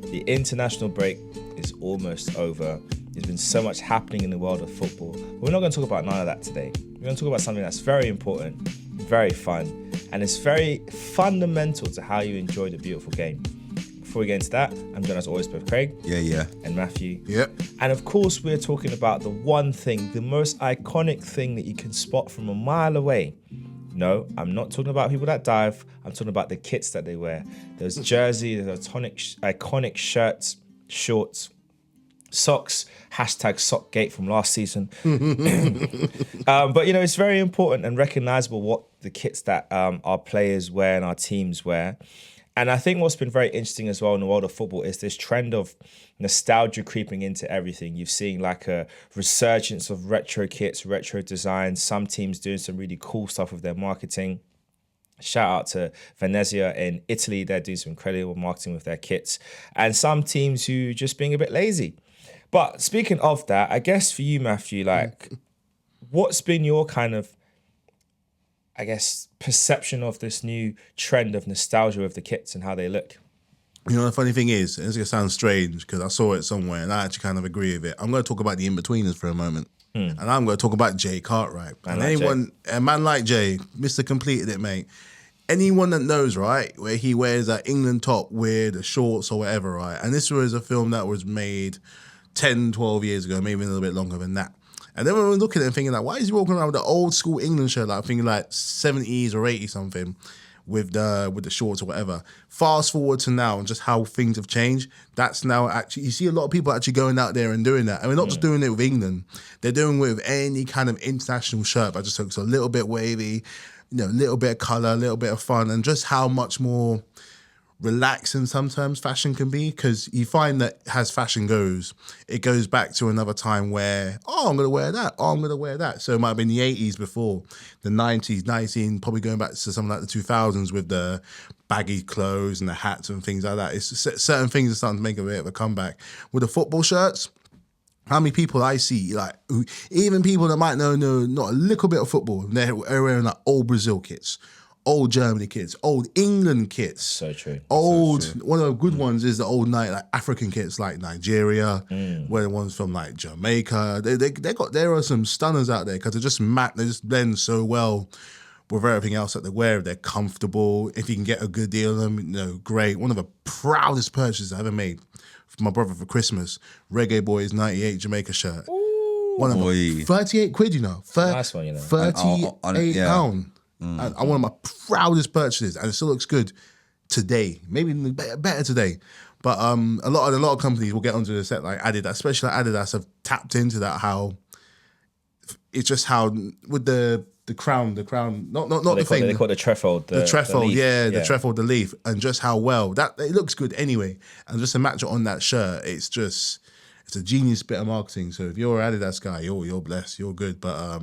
The international break is almost over. There's been so much happening in the world of football. We're not going to talk about none of that today. We're going to talk about something that's very important, very fun, and it's very fundamental to how you enjoy the beautiful game. Before we get into that, I'm joined as always with Craig. Yeah. And Matthew. Yep. And of course, we're talking about the one thing, the most iconic thing that you can spot from a mile away. No, I'm not talking about people that dive. I'm talking about the kits that they wear. Those jerseys, those iconic shirts, shorts, socks, #Sockgate from last season. But, it's very important and recognizable what the kits that our players wear and our teams wear. And I think what's been very interesting as well in the world of football is this trend of nostalgia creeping into everything. You've seen like a resurgence of retro kits, retro designs, some teams doing some really cool stuff with their marketing. Shout out to Venezia in Italy. They're doing some incredible marketing with their kits. And some teams who just being a bit lazy. But speaking of that, I guess for you, Matthew, like what's been your kind of, I guess, perception of this new trend of nostalgia with the kits and how they look? The funny thing is, it's going to sound strange because I saw it somewhere and I actually kind of agree with it. I'm going to talk about the in-betweeners for a moment. And I'm going to talk about Jay Cartwright. A man like Jay, Mr. Completed it, mate. Anyone that knows, right, where he wears that England top with the shorts or whatever, right? And this was a film that was made 10, 12 years ago, maybe a little bit longer than that. And then we were looking at it and thinking like, why is he walking around with the old school England shirt, like thinking like 70s or 80s something with the shorts or whatever. Fast forward to now and just how things have changed. That's now actually, you see a lot of people actually going out there and doing that. And we're not just doing it with England. They're doing it with any kind of international shirt, but just looks a little bit wavy, a little bit of colour, a little bit of fun, and just how much more relaxing sometimes fashion can be, because you find that as fashion goes, it goes back to another time where, I'm going to wear that, I'm going to wear that. So it might have been the 80s before, the 90s, 19, probably going back to something like the 2000s with the baggy clothes and the hats and things like that. It's certain things are starting to make a bit of a comeback. With the football shirts, how many people I see, like even people that might know not a little bit of football, they're wearing like old Brazil kits, old Germany kits, old England kits. So true. One of the good ones is the old like African kits like Nigeria, where the ones from like Jamaica. There are some stunners out there because they just blend so well with everything else that they wear. They're comfortable. If you can get a good deal on them, great. One of the proudest purchases I ever made for my brother for Christmas, Reggae Boys 98 Jamaica shirt. Ooh. One of them, 38 quid, Nice one, 38 pound. And one of my proudest purchases, and it still looks good today. Maybe better today. But a lot of companies will get onto the set like Adidas, especially like Adidas have tapped into that. How it's just how with the crown, not the thing. They call it the trefoil. The trefoil, the trefoil, the leaf, and just how well that it looks good anyway. And just to match it on that shirt, it's a genius bit of marketing. So if you're an Adidas guy, you're blessed, you're good. But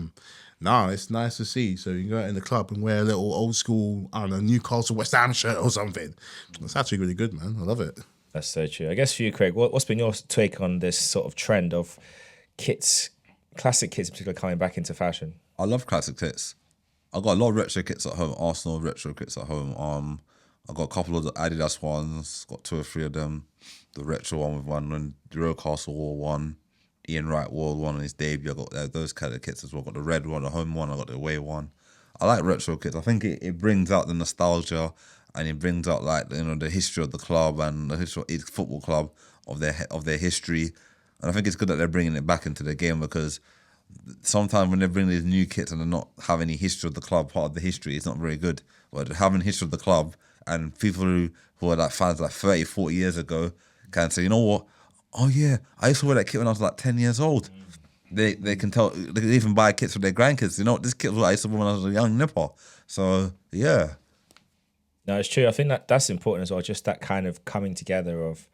no, it's nice to see. So you can go out in the club and wear a little old school, I don't know, Newcastle West Ham shirt or something. It's actually really good, man. I love it. That's so true. I guess for you, Craig, what's been your take on this sort of trend of kits, classic kits in particular, coming back into fashion? I love classic kits. I got a lot of retro kits at home, Arsenal retro kits at home. I got a couple of the Adidas ones, got 2 or 3 of them. The retro one with one, and the Newcastle wore one. Ian Wright wore one on his debut. I got those kind of kits as well. I got the red one, the home one. I got the away one. I like retro kits. I think it brings out the nostalgia, and it brings out like the history of the club and the history of each football club of their history. And I think it's good that they're bringing it back into the game, because sometimes when they bring these new kits and they're not have any history of the club, part of the history, it's not very good. But having history of the club and people who are like fans like 30, 40 years ago can say, you know what? Oh yeah, I used to wear that kit when I was like 10 years old. They can tell, they can even buy kits for their grandkids. You know, this kit was what I used to wear when I was a young nipper. So yeah. No, it's true. I think that's important as well. Just that kind of coming together of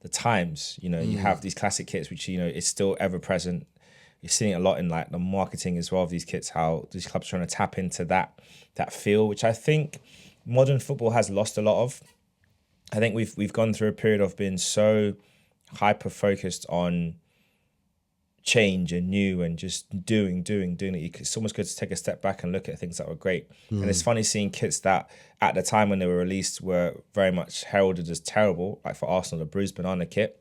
the times. You have these classic kits, which is still ever present. You're seeing it a lot in like the marketing as well of these kits. How these clubs are trying to tap into that feel, which I think modern football has lost a lot of. I think we've gone through a period of being so hyper focused on change and new and just doing it. It's almost good to take a step back and look at things that were great. And it's funny seeing kits that at the time when they were released were very much heralded as terrible. Like for Arsenal, the bruised banana kit.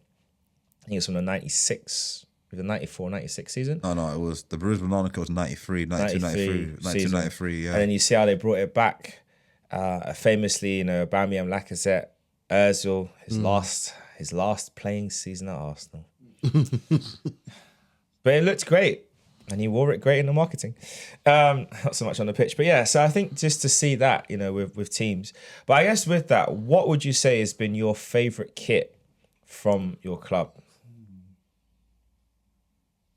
I think it's from the 96, the 94, 96 season. No, it was the Bruce Banana kit was 93, 92, 93, yeah. And then you see how they brought it back. Famously, Aubameyang, Lacazette, Ozil, his last playing season at Arsenal. But it looked great. And he wore it great in the marketing. Not so much on the pitch. But yeah, so I think just to see that, with teams. But I guess with that, what would you say has been your favourite kit from your club?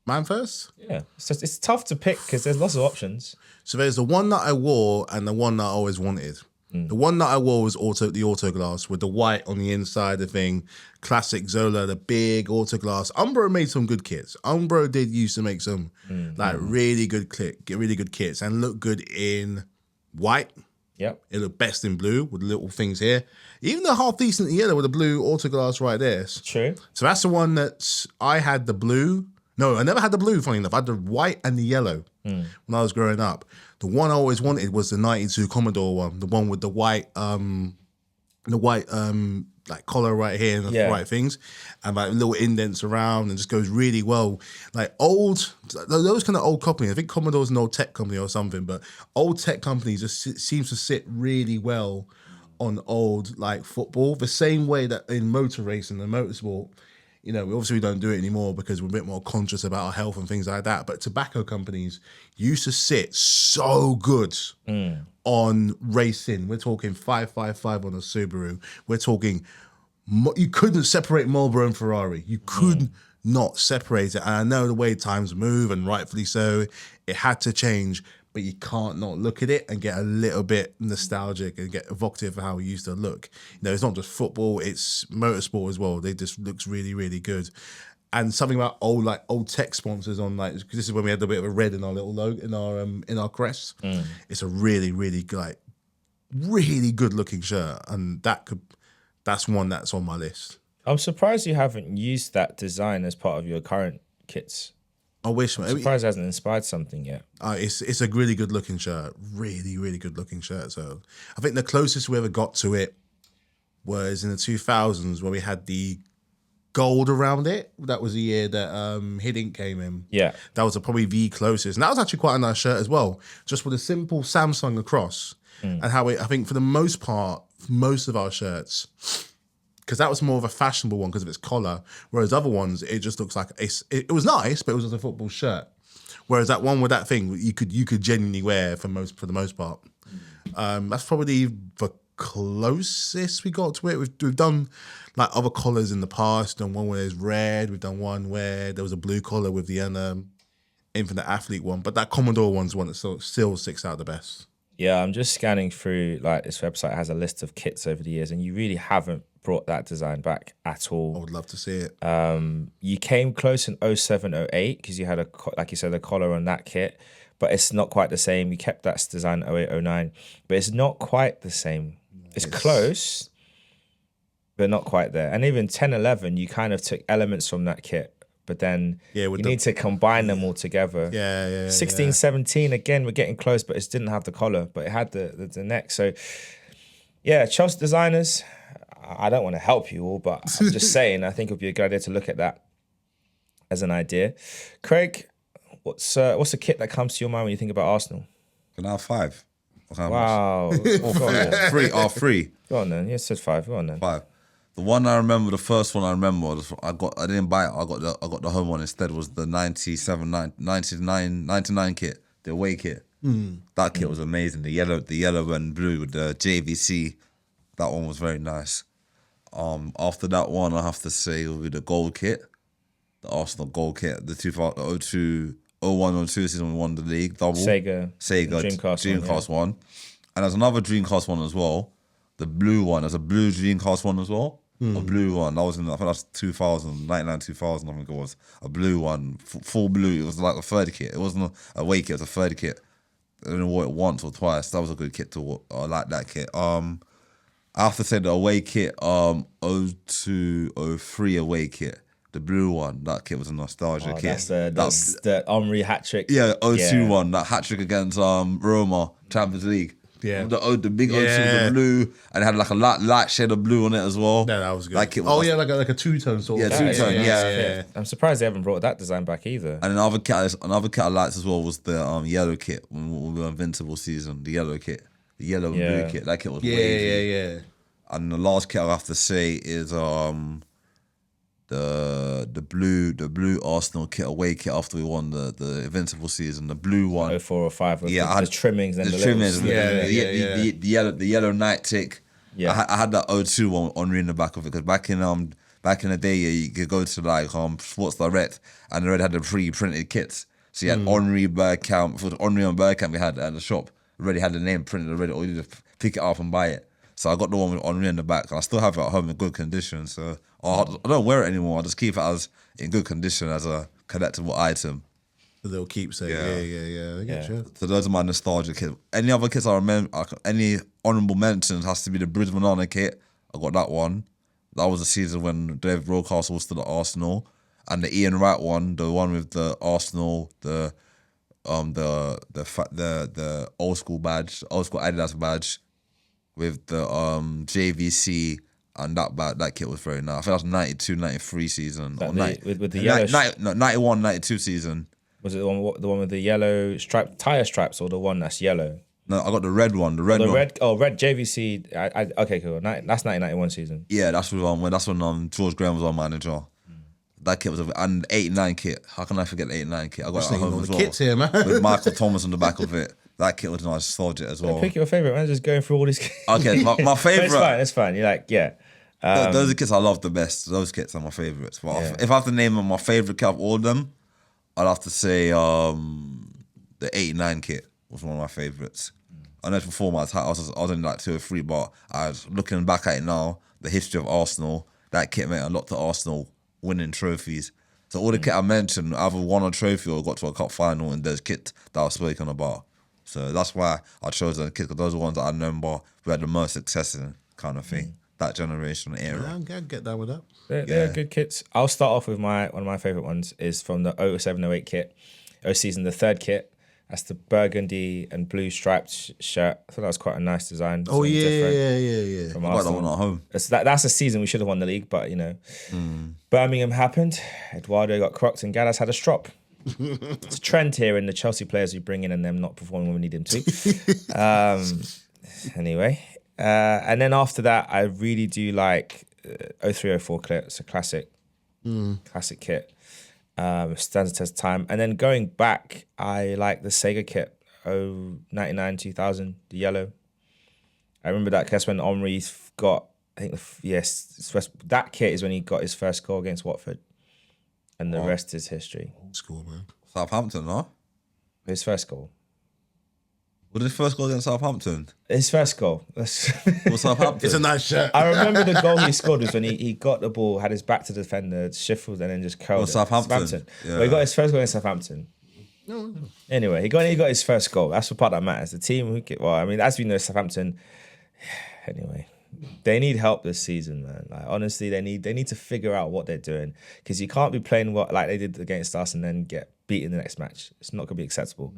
Mine first? Yeah. It's tough to pick because there's lots of options. So there's the one that I wore and the one that I always wanted. The one that I wore was the Autoglass with the white on the inside, the thing. Classic Zola, the big Autoglass. Umbro made some good kits. Umbro did used to make some really good kits and look good in white. Yep. It looked best in blue with little things here. Even the half decent yellow with the blue Autoglass right there. True. So that's the one that I had the blue. No, I never had the blue, funny enough. I had the white and the yellow when I was growing up. The one I always wanted was the 92 Commodore one, the one with the white like collar right here and the white things, and like little indents around, and just goes really well. Like those kind of old companies. I think Commodore's an old tech company or something, but old tech companies just seems to sit really well on old like football. The same way that in motor racing and motorsport. We obviously don't do it anymore because we're a bit more conscious about our health and things like that. But tobacco companies used to sit so good on racing. We're talking 555 on a Subaru. We're talking, you couldn't separate Marlboro and Ferrari. You could not separate it. And I know the way times move, and rightfully so, it had to change. But you can't not look at it and get a little bit nostalgic and get evocative of how it used to look. It's not just football; it's motorsport as well. They just looks really, really good. And something about old tech sponsors on because this is when we had a bit of a red in our little logo in our crest. It's a really, really really good looking shirt, and that's one that's on my list. I'm surprised you haven't used that design as part of your current kits. I wish. I'm surprised it hasn't inspired something yet. It's a really good looking shirt. Really, really good looking shirt. So I think the closest we ever got to it was in the 2000s where we had the gold around it. That was the year that Hiddink came in. Yeah. That was probably the closest. And that was actually quite a nice shirt as well. Just with a simple Samsung across. And how I think for the most part, most of our shirts, because that was more of a fashionable one because of its collar, whereas other ones, it just looks like it was nice, but it was just a football shirt. Whereas that one with that thing, you could genuinely wear for the most part. That's probably the closest we got to it. We've done like other collars in the past. Done one where there's red. We've done one where there was a blue collar with the Infinite Athlete one. But that Commodore one's one that still sticks out the best. Yeah, I'm just scanning through this website has a list of kits over the years, and you really haven't brought that design back at all. I would love to see it. You came close in 07, 08 because you had like you said, a collar on that kit, but it's not quite the same. You kept that design 08, 09, but it's not quite the same. It's close, but not quite there. And even 10, 11, you kind of took elements from that kit, but then you need to combine them all together. 16, 17, again, we're getting close, but it didn't have the collar, but it had the neck. So yeah, Chelsea designers, I don't want to help you all, but I'm just saying, I think it would be a good idea to look at that as an idea. Craig, what's a kit that comes to your mind when you think about Arsenal? Can I have 5? Wow. Or 3. Go on then. Yes, it says 5. Go on then. 5. The one I remember, the first one I remember, I didn't buy it. I got the home one instead. Was the 99 kit, the away kit. That kit was amazing. The yellow and blue with the JVC. That one was very nice. After that one, I have to say with the gold kit, the Arsenal gold kit, the 2002, 01, 02 season we won the league double. Sega Dreamcast one. And there's another Dreamcast one as well. The blue one. There's a blue Dreamcast one as well. A blue one. That was I think that's 2000, 99, 2000, I think it was. A blue one, full blue. It was like a third kit. It wasn't a away kit, it was a third kit. I don't know what it once or twice. That was a good kit I like that kit. I have to say the away kit, 02, 03 away kit The blue one, that kit was a nostalgia kit. That's the Henry hat trick. Yeah, 0-2 one, that hat trick against Roma, Champions League. Yeah. The big 0-2 with the blue, and it had like a light shade of blue on it as well. Yeah, that was good. Like it was, like a two-tone sort of. Yeah, two-tone, yeah. I'm surprised they haven't brought that design back either. And another kit I liked as well was the yellow kit when we were Invincible season. The yellow kit, the yellow and blue kit. That kit was wavy. Yeah. And the last kit I have to say is the blue Arsenal kit, away kit after we won the Invincible season. The blue one, 04 or 5. With I had the trimmings and the trimmings. little, The yellow night tick. Yeah. I had that 0-2 one Henry in the back of it because back in the day, you could go to like Sports Direct and they already had the pre-printed kits. So you had Henry, Bergkamp. For Henry and Bergkamp, we had at the shop. Already had the name printed already, or you just pick it up and buy it. So I got the one with Henry in the back, and I still have it at home in good condition. So I don't wear it anymore. I just keep it as in good condition as a collectible item. The little keepsake. Yeah. I get you. So those are my nostalgia kits. Any other kits I remember? Any honourable mentions has to be the Bridge Banana kit. I got that one. That was the season when Dave Rocastle was still at Arsenal, and the Ian Wright one, the one with the Arsenal, the old school badge, old school Adidas badge, with the JVC and that kit was very nice. I think that was 92, 93 season. Or with the yellow 91, 92 season. Was it the one with the yellow tire straps, or the one that's yellow? No, I got the red one. The red one. Red JVC. Okay, cool. That's 1991 season. Yeah, that's when George Graham was our manager. That kit was and 89 kit. How can I forget the 89 kit? I got it at home as well. Kits here, man. With Michael Thomas on the back of it. That kit was nice. Nostalgic as well. Pick your favorite, man. Just going through all these kits. Okay, my favorite. It's fine. You're like, yeah. Those are the kits I love the best. Those kits are my favorites. But if I have to name my favorite kit of all of them, I'd have to say the 89 kit was one of my favorites. I know before I was only like 2 or 3, but I was looking back at it now, the history of Arsenal, that kit meant a lot to Arsenal winning trophies. So all the kit I mentioned, either won a trophy or got to a cup final in those kits that I was speaking about. So that's why I chose those kits, because those are the ones that I remember who had the most success in, kind of thing. That generation era. Yeah, I get down with that. They're good kits. I'll start off with one of my favourite ones is from the 07-08 kit. Season, the third kit. That's the burgundy and blue striped shirt. I thought that was quite a nice design. Oh, yeah. From I got that one at home. That's a season we should have won the league, but, Birmingham happened. Eduardo got crocked and Gallas had a strop. It's a trend here in the Chelsea players we bring in and them not performing when we need them to. Anyway. And then after that, I really do like 03-04 kit. It's a classic kit. Stands the test of time. And then going back, I like the Sega kit, 99, 2000, the yellow. I remember that. That's when Henry got, I think, that kit is when he got his first goal against Watford. And the rest is history. Old school, man. Southampton, huh? His first goal. What did his first goal against Southampton? His first goal. Southampton? It's a nice shirt. I remember the goal he scored was when he got the ball, had his back to the defender, shifted, and then just curled it. Southampton. Yeah. Well, he got his first goal against Southampton. No. Anyway, he got his first goal. That's the part that matters. The team as we know, Southampton. Anyway, they need help this season, man. Like, honestly, they need to figure out what they're doing, because you can't be playing like they did against us and then get beat in the next match. It's not going to be acceptable.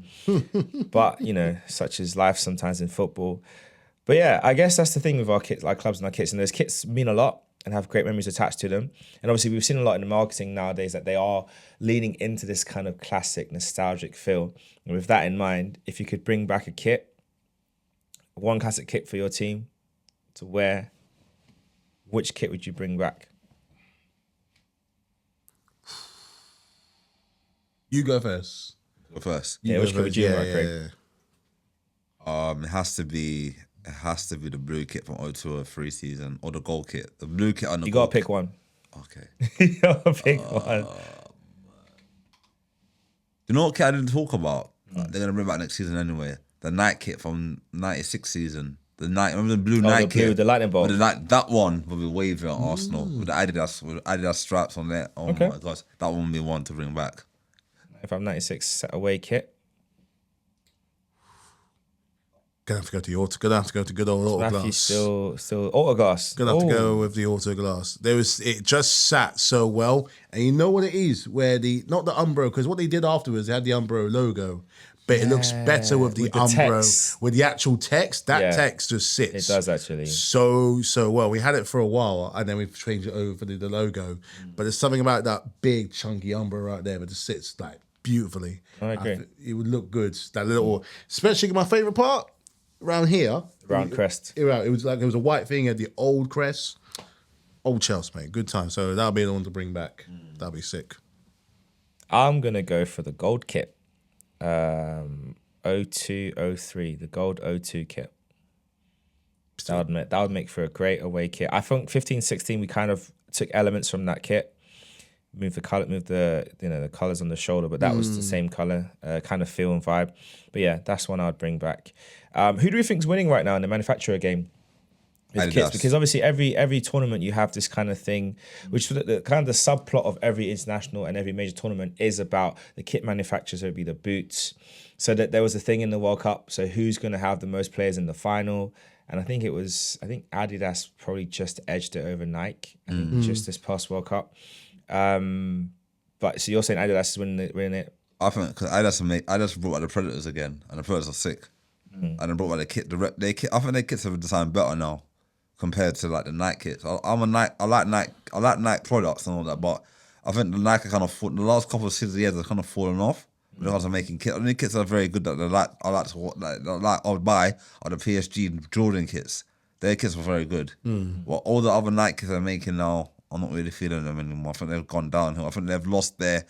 But, such is life sometimes in football. But yeah, I guess that's the thing with our kits, our clubs and our kits. And those kits mean a lot and have great memories attached to them. And obviously we've seen a lot in the marketing nowadays that they are leaning into this kind of classic, nostalgic feel. And with that in mind, if you could bring back a kit, one classic kit for your team to wear, which kit would you bring back? You go first. Go first. Which kit would you bring back, Craig? It has to be the blue kit from 02-03 season, or the gold kit. The blue kit and the You gold gotta pick kit. one. Okay. You gotta pick one. You know what kit I didn't talk about? They're gonna bring back next season anyway. The night kit from 96 season. Remember the blue night kit with the lightning bolt. That one will be wavy at Arsenal with the Adidas straps on there. Oh my gosh, that one would be one to bring back. If I'm 96 away kit. Gonna have to go to the auto. Gonna have to go to good old Matthew Autoglass. still Autoglass. Gonna have to go with the Autoglass. It just sat so well, and you know what it is? Where not the Umbro, because what they did afterwards, they had the Umbro logo, but it looks better with the Umbro, text. with the actual text. That text just sits. It does actually. So well. We had it for a while, and then we've changed it over for the logo. But there's something about that big chunky Umbro right there that just sits like beautifully. I agree. It would look good. That little, especially my favorite part. Around here, Round crest. It was like there was a white thing at the old crest. Old Chelsea, mate. Good time. So that'll be the one to bring back. That'll be sick. I'm gonna go for the gold kit. 0203, the gold 02 kit. That would make for a great away kit. I think 15-16 we kind of took elements from that kit. Move the the colors on the shoulder, but that was the same color kind of feel and vibe. But yeah, that's one I'd bring back. Who do we think's winning right now in the manufacturer game with kits? Because obviously every tournament you have this kind of thing, which the kind of the subplot of every international and every major tournament is about the kit manufacturers. So it'd be the boots. So that there was a thing in the World Cup. So who's going to have the most players in the final? And I think Adidas probably just edged it over Nike. I think just this past World Cup. But so you're saying Adidas is winning it? I think because Adidas brought out the Predators again, and the Predators are sick. And they brought out the kit. I think their kits have designed better now compared to like the Nike kits. I like Nike products and all that, but I think the Nike the last couple of seasons have kind of fallen off. When it comes to making kits, the only kits that are very good that I would buy are the PSG Jordan kits. Their kits were very good. Well, all the other Nike kits they're making now, I'm not really feeling them anymore. I think they've gone downhill. I think they've lost their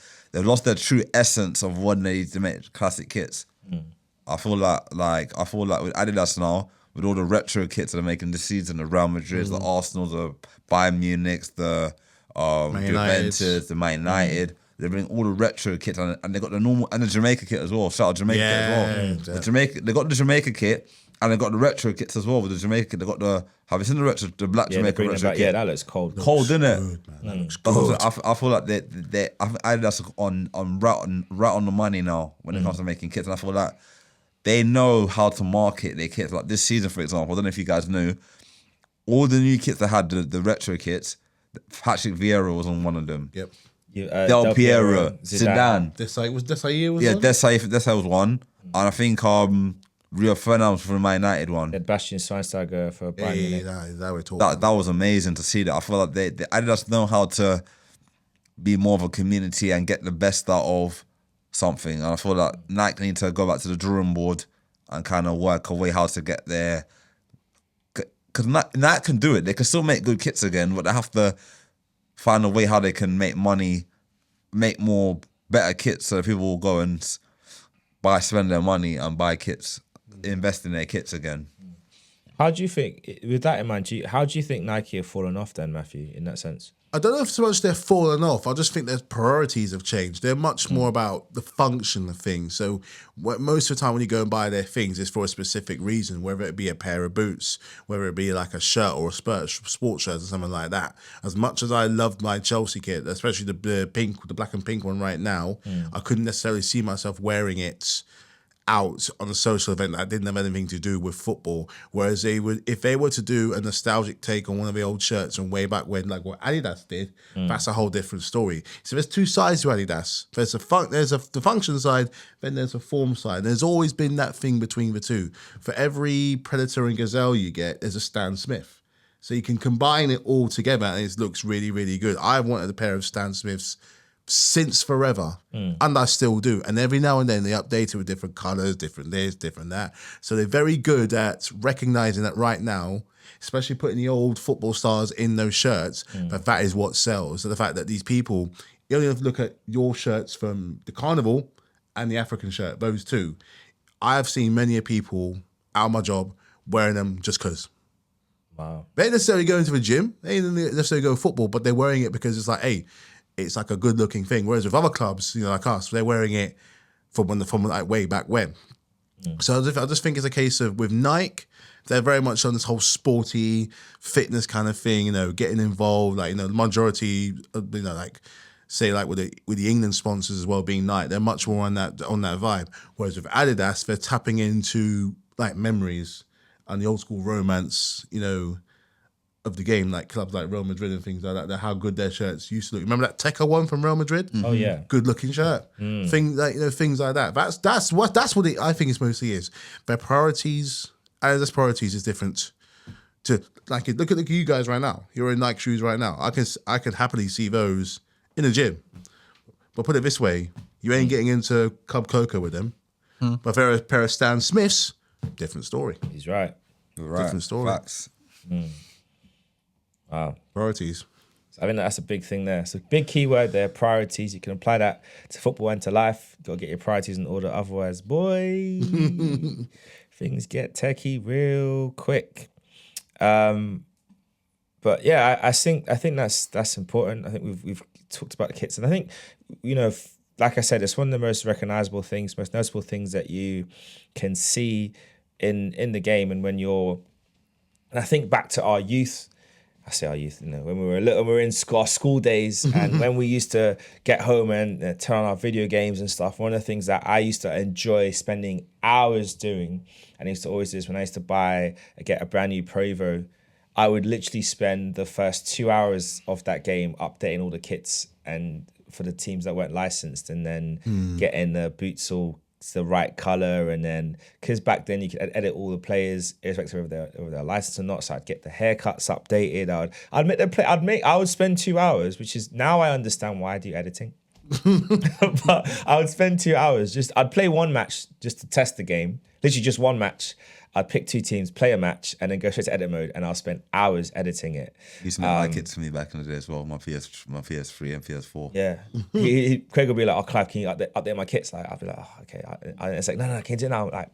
true essence of when they used to make classic kits. I feel like with Adidas now, with all the retro kits that they're making this season, the Real Madrid, the Arsenal, the Bayern Munich, the Juventus, the Man United, they bring all the retro kits and they got the normal and the Jamaica kit as well. Shout out Jamaica kit as well. They got the Jamaica kit. And they got the retro kits as well with the Jamaica. They got have you seen the black Jamaica retro kit? Yeah, that looks cold. Cold, isn't it? That looks good. I feel like they I think Adidas on right on the money now when it comes to making kits. And I feel like they know how to market their kits. Like this season, for example, I don't know if you guys knew, all the new kits that had the retro kits, Patrick Vieira was on one of them. Yep. Del Piero, Zidane. Desai was yeah, one? Desai was one. And I think Rio Ferdinand for the Man United one. They had Bastian Schweinsteiger for Bayern Munich. That we're talking. That was amazing to see that. I feel like they Adidas know how to be more of a community and get the best out of something. And I feel like Nike need to go back to the drawing board and kind of work a way how to get there. Because Nike can do it. They can still make good kits again, but they have to find a way how they can make money, make more better kits so that people will go and spend their money and buy kits, invest in their kits again. How do you think, with that in mind, how do you think Nike have fallen off then, Matthew, in that sense? I don't know if so much they're falling off. I just think their priorities have changed. They're much more about the function of things. So most of the time when you go and buy their things, it's for a specific reason, whether it be a pair of boots, whether it be like a shirt or a sports shirt or something like that. As much as I loved my Chelsea kit, especially the black and pink one right now, I couldn't necessarily see myself wearing it out on a social event that didn't have anything to do with football. Whereas if they were to do a nostalgic take on one of the old shirts from way back when, like what Adidas did, that's a whole different story. So there's two sides to Adidas. There's the function side, then there's a form side. There's always been that thing between the two. For every Predator and Gazelle you get, there's a Stan Smith. So you can combine it all together and it looks really, really good. I've wanted a pair of Stan Smiths since forever, and I still do. And every now and then they update it with different colours, different this, different that. So they're very good at recognising that right now, especially putting the old football stars in those shirts, that is what sells. So the fact that these people, you only have to look at your shirts from the Carnival and the African shirt, those two. I have seen many people out of my job wearing them just because. Wow. They ain't necessarily going to the gym, they ain't necessarily go football, but they're wearing it because it's like, hey, it's like a good looking thing. Whereas with other clubs, like us, they're wearing it from like way back when. So I just think it's a case of with Nike, they're very much on this whole sporty fitness kind of thing, getting involved. Like, the majority, like say like with the England sponsors as well being Nike, they're much more on that vibe. Whereas with Adidas, they're tapping into like memories and the old school romance, of the game, like clubs like Real Madrid and things like that, how good their shirts used to look. Remember that Tekka one from Real Madrid? Oh yeah, Good looking shirt. Things like that. That's what I think it mostly is. Their priorities, and their priorities is different. To like look at you guys right now. You're in Nike shoes right now. I can happily see those in a gym. But put it this way, you ain't getting into Club Coco with them. But if they're a pair of Stan Smiths, different story. he's right. Different story. Facts. Wow. Priorities. So I think that's a big thing there. It's a big key word there, priorities. You can apply that to football and to life. You got to get your priorities in order. Otherwise, boy, things get techie real quick. But yeah, I think that's important. I think we've talked about the kits, and I think like I said, it's one of the most recognizable things, most noticeable things that you can see in the game. And and I think back to our youth. I say our youth, when we were little, we were in our school days, and when we used to get home and turn on our video games and stuff. One of the things that I used to enjoy spending hours doing, and I used to always do this when I used to get a brand new Pro Evo, I would literally spend the first 2 hours of that game updating all the kits and for the teams that weren't licensed, and then getting the boots all the right color, and then because back then you could edit all the players irrespective of their license or not. So I'd get the haircuts updated. I would spend 2 hours, which is now I understand why I do editing. But I would spend 2 hours I'd play one match just to test the game, literally just one match. I'd pick two teams, play a match, and then go straight to edit mode, and I'll spend hours editing it. He used to make my kits for me back in the day as well, my PS3 and PS4. Yeah. Craig would be like, "Oh, Clive, can you update my kits?" Like, I'd be like, "Oh, okay." It's like, no, can you do it now? Like,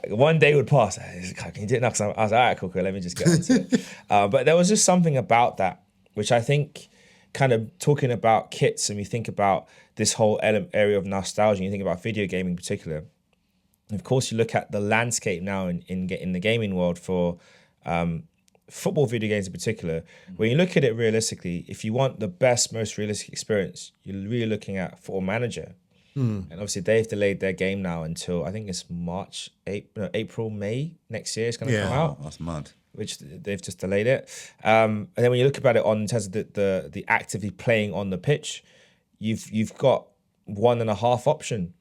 one day would pass. Clive, can you do it now? Because I was like, all right, cool, let me just get onto it. But there was just something about that, which I think kind of talking about kits, and we think about this whole area of nostalgia, and you think about video gaming in particular. Of course, you look at the landscape now in the gaming world for football video games in particular. When you look at it realistically, if you want the best, most realistic experience, you're really looking at Football Manager. And obviously, they've delayed their game now until I think it's April, May next year. It's going to come out. That's mad. Which they've just delayed it. And then when you look about it in terms of the actively playing on the pitch, you've got 1.5 option.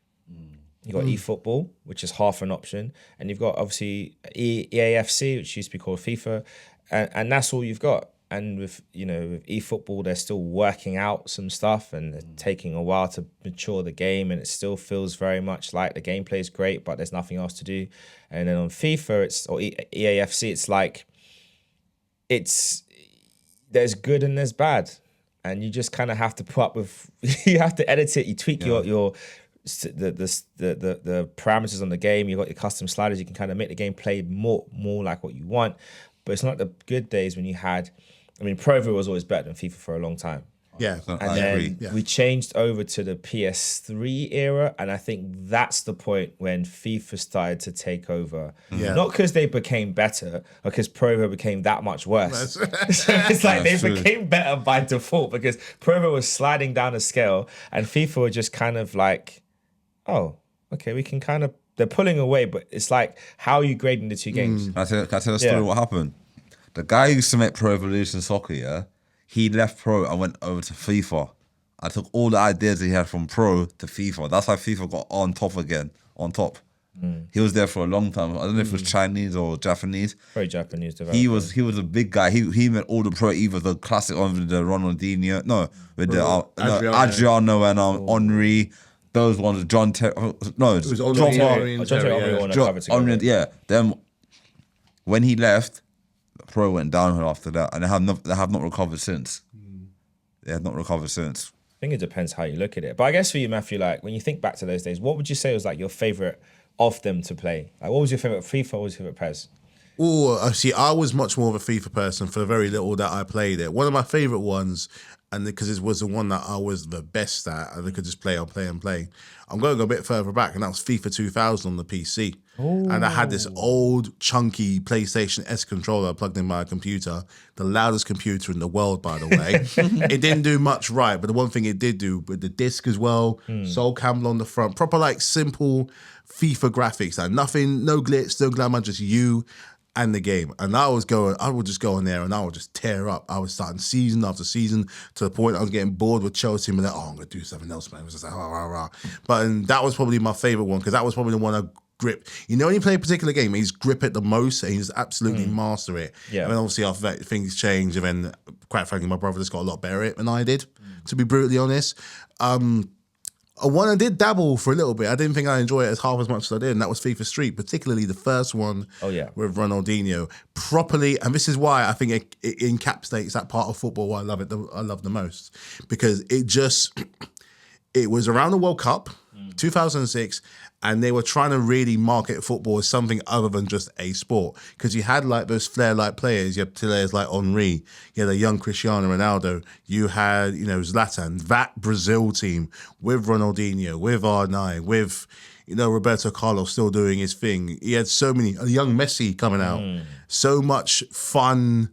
You've got eFootball, which is half an option, and you've got obviously EAFC, which used to be called FIFA, and that's all you've got. And with eFootball, they're still working out some stuff, and it's taking a while to mature the game, and it still feels very much like the gameplay is great, but there's nothing else to do. And then on FIFA, or EAFC, it's like there's good and there's bad, and you just kind of have to put up with. You have to edit it. You tweak your the parameters on the game. You've got your custom sliders. You can kind of make the game play more like what you want. But it's not the good days when you had. I mean, Pro Evo was always better than FIFA for a long time. Yeah, And then we changed over to the PS3 era, and I think that's the point when FIFA started to take over. Yeah. Not because they became better, or because Pro Evo became that much worse. So it's like they became better by default because Pro Evo was sliding down a scale, and FIFA were just kind of like, oh, okay, we can kind of, they're pulling away, but it's like, how are you grading the two games? Can I tell a story what happened? The guy who used to make Pro Evolution Soccer, he left Pro and went over to FIFA. I took all the ideas he had from Pro to FIFA. That's how FIFA got on top. He was there for a long time. I don't know if it was Chinese or Japanese. Very Japanese developer. He was a big guy. He made all the Pro Evo, the classic one with the Ronaldinho. No, with the Adriano and Henry. Those ones, John Terry. No, it was John Terry. Yeah. Then when he left, Pro went downhill after that, and they have not recovered since. They have not recovered since. I think it depends how you look at it. But I guess for you, Matthew, like when you think back to those days, what would you say was like your favorite of them to play? Like, what was your favorite FIFA? What was your favorite PES? Oh, see, I was much more of a FIFA person for the very little that I played it. One of my favorite ones, and because it was the one that I was the best at, and I could just play. I'm going to go a bit further back, and that was FIFA 2000 on the PC. And I had this old, chunky PlayStation S controller plugged in my computer, the loudest computer in the world, by the way. It didn't do much right, but the one thing it did do with the disc as well, Sol Campbell on the front, proper like simple FIFA graphics, like nothing, no glitz, no glamour, just you and the game. And I would just go in there and I would just tear up. I was starting season after season to the point I was getting bored with Chelsea and like, I'm going to do something else, man. It was just like, rah, rah, rah. But and that was probably my favorite one because that was probably the one I grip. You know, when you play a particular game, he's grip it the most and he's absolutely master it. Yeah. And then obviously after that, things change. And then, quite frankly, my brother just got a lot better at it than I did, to be brutally honest. One I did dabble for a little bit. I didn't think I enjoyed it as half as much as I did, and that was FIFA Street, particularly the first one with Ronaldinho. Properly, and this is why I think it encapsulates that part of football why I love the most. Because it was around the World Cup, 2006, and they were trying to really market football as something other than just a sport. Because you had like those flair-like players. You had players like Henry. You had a young Cristiano Ronaldo. You had, Zlatan. That Brazil team with Ronaldinho, with R9, with, Roberto Carlos still doing his thing. He had so many, a young Messi coming out. So much fun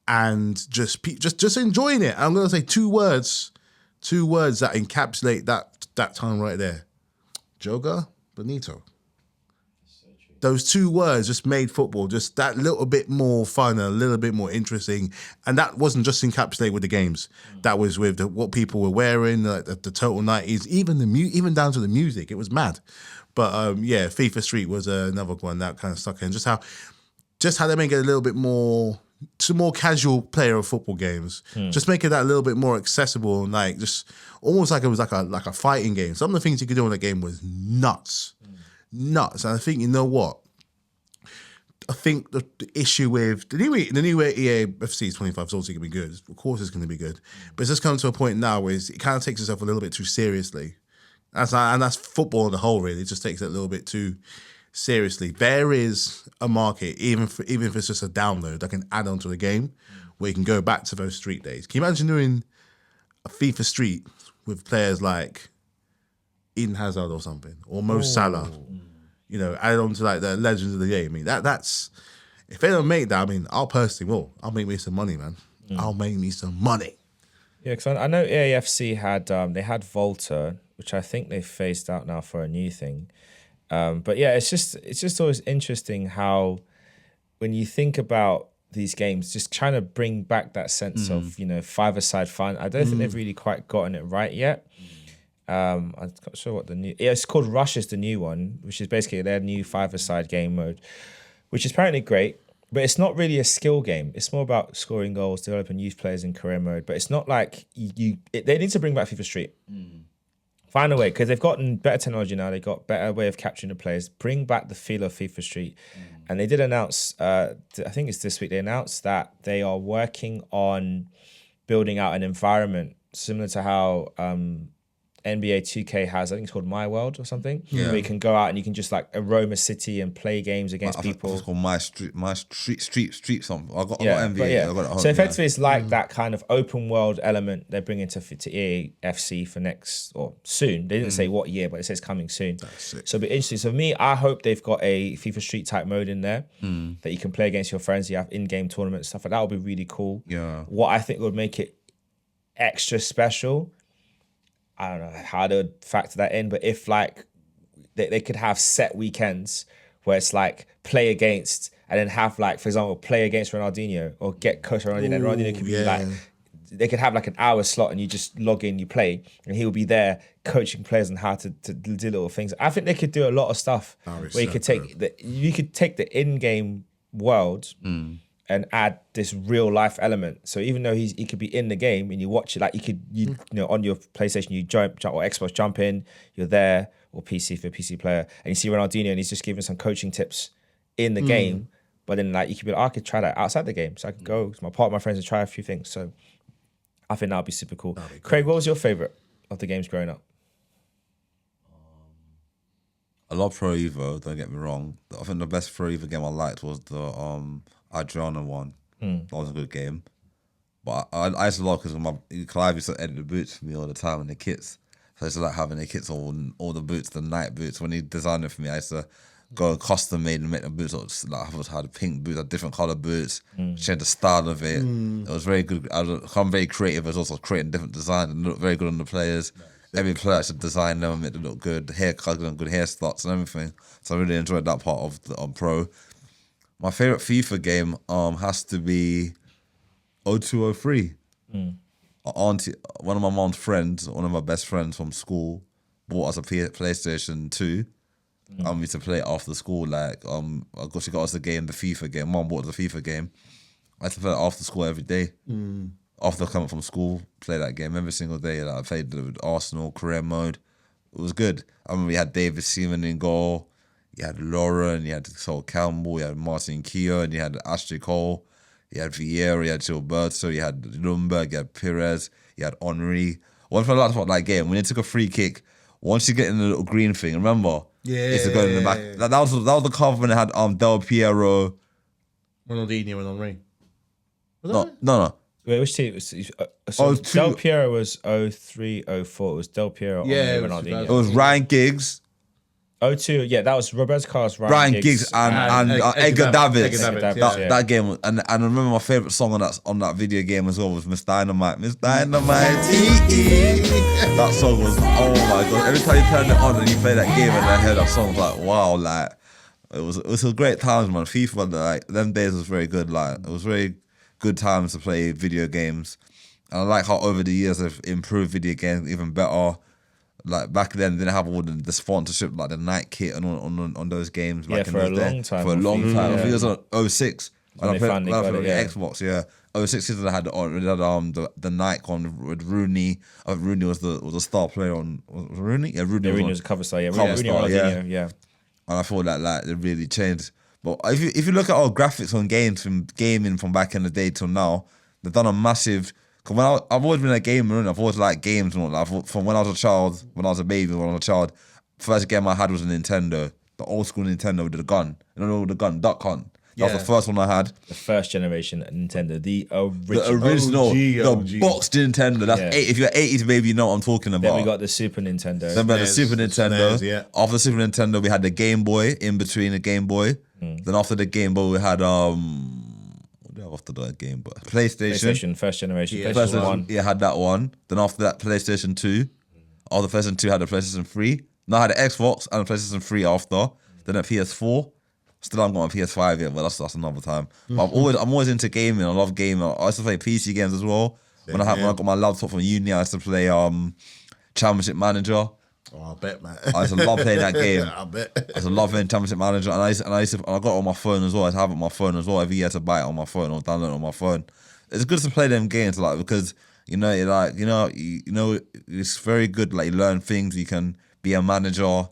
and just enjoying it. I'm going to say two words that encapsulate that time right there. Joga Bonito. Those two words just made football just that little bit more fun and a little bit more interesting. And that wasn't just encapsulated with the games. That was with what people were wearing, the total 90s, even down to the music. It was mad. But FIFA Street was another one that kind of stuck in. Just how they make it a little bit more to more casual player of football games. Just make it that a little bit more accessible and like just almost like it was like a fighting game. Some of the things you could do in the game was nuts. And I think, you know what? I think the issue with the new EA FC 25 is obviously going to be good. Of course it's going to be good. But it's just come to a point now where it kind of takes itself a little bit too seriously. That's football on the whole, really. It just takes it a little bit too seriously. There is a market, even if it's just a download, that can add on to the game where you can go back to those street days. Can you imagine doing a FIFA Street with players like Eden Hazard or something, or Mo Salah? Add on to like the legends of the game. I mean, that's if they don't make that, I mean, I'll make me some money, man. I'll make me some money. Yeah, because I know AFC had they had Volta, which I think they've phased out now for a new thing. But yeah, it's just always interesting how when you think about these games, just trying to bring back that sense of five-a-side fun. I don't think they've really quite gotten it right yet. I'm not sure what it's called. Rush is the new one, which is basically their new five-a-side game mode, which is apparently great. But it's not really a skill game. It's more about scoring goals, developing youth players in career mode. But it's not like they need to bring back FIFA Street. Find a way, because they've gotten better technology now. They've got better way of capturing the players. Bring back the feel of FIFA Street. And they did announce, I think it's this week, they announced that they are working on building out an environment similar to how NBA 2K has, I think it's called My World or something, where you can go out and you can just like roam a city and play games against people. It's called My Street something. I got NBA. I got it at home, so effectively, it's like that kind of open world element they're bringing to EA FC for next or soon. They didn't say what year, but it says coming soon. So it'll be interesting. So for me, I hope they've got a FIFA Street type mode in there that you can play against your friends. You have in-game tournaments, stuff like that. Would be really cool. Yeah. What I think would make it extra special, I don't know how they would factor that in, but if like they could have set weekends where it's like play against and then have like, for example, play against Ronaldinho or get coach Ronaldinho. And Ronaldinho could be like, they could have like an hour slot and you just log in, you play, and he will be there coaching players on how to do little things. I think they could do a lot of stuff where you could take the in-game world and add this real life element. So even though he could be in the game and you watch it, like you on your PlayStation, you jump or Xbox, jump in, you're there, or PC for a PC player, and you see Ronaldinho and he's just giving some coaching tips in the game. But then like you could be like, I could try that outside the game. So I could go to my part of my friends and try a few things. So I think that would be super cool. Craig, what was your favorite of the games growing up? I love Pro Evo, don't get me wrong. I think the best Pro Evo game I liked was the Adriana one. That was a good game. But I used to love because Clive used to edit the boots for me all the time and the kits. So I used to like having the kits on all the boots, the night boots. When he designed it for me, I used to go custom made and make the boots. Like I had pink boots, had different color boots, change the style of it. It was very good. I'm very creative. I was also creating different designs and look very good on the players. Every player I should design them and make them look good. The haircut and good hair starts and everything. So I really enjoyed that part of the Pro. My favorite FIFA game has to be 0203. Auntie, one of my mom's friends, one of my best friends from school, bought us a PlayStation 2. We used to play it after school. Like, she got us the game, the FIFA game. Mom bought us the FIFA game. I used to play it after school every day. After coming from school, play that game every single day. Like, I played with Arsenal career mode. It was good. I remember we had David Seaman in goal. You had Lauren, you had Sol Campbell, you had Martin Keown, you had Ashley Cole, you had Vieira, you had Gilberto, you had Lumberg, you had Perez, you had Henri. One thing I liked about that game, when they took a free kick, once you get in the little green thing, remember? It's to go in the back. That was the cover when they had Del Piero. Ronaldinho and Henri. No. Wait, which team? So Del Piero was 03, 04. It was Del Piero. Yeah, Ronaldinho. It was Ryan Giggs. 02, yeah, that was Roberto Carlos, Ryan Giggs and Edgar Davids. That game, and I remember my favourite song on that video game as well was Miss Dynamite. Miss Dynamite. That song was, oh my god. Every time you turn it on and you play that game and I hear that song, I was like, wow, like it was a great times, man. FIFA, like them days was very good. Like it was very good times to play video games. And I like how over the years they've improved video games even better. Like back then, they didn't have all the sponsorship, like the Nike kit and on those games. Yeah, for a long time. For a long time. I think it was on 06. When they finally got it, yeah. Xbox, yeah. 06 season they had the Nike on with Rooney. Rooney was the star player on was Rooney? Yeah, Rooney was a cover star, yeah. Cover star, yeah. And I thought that like it really changed. But if you look at our graphics on games from gaming from back in the day till now, they've done a massive. Cause I've always been a gamer, and I've always liked games and all that. From when I was a child, when I was a baby, when I was a child, first game I had was a Nintendo, the old school Nintendo with the gun. You know the gun, Duck Hunt. That was the first one I had. The first generation Nintendo, the original, the boxed Nintendo. That's if you're 80s, baby, you know what I'm talking about. Then we got the Super Nintendo. Then we had the Super Nintendo. After the Super Nintendo, we had the Game Boy. In between the Game Boy, then after the Game Boy, we had after that game, but PlayStation, first generation, PlayStation 1. Yeah, had that one. Then after that, PlayStation 2. After PlayStation 2, had the PlayStation 3. Now I had the Xbox and the PlayStation 3 after. Then a PS4. Still haven't got a PS5 yet, but that's another time. But I'm always into gaming. I love gaming. I used to play PC games as well. When I got my laptop from uni, I used to play Championship Manager. Oh, I bet, man. I used to love playing that game. I bet. I used to love playing Championship Manager, and I got it on my phone as well. I used to have it on my phone as well. Every year to buy it on my phone or download it on my phone. It's good to play them games like because it's very good. Like you learn things. You can be a manager,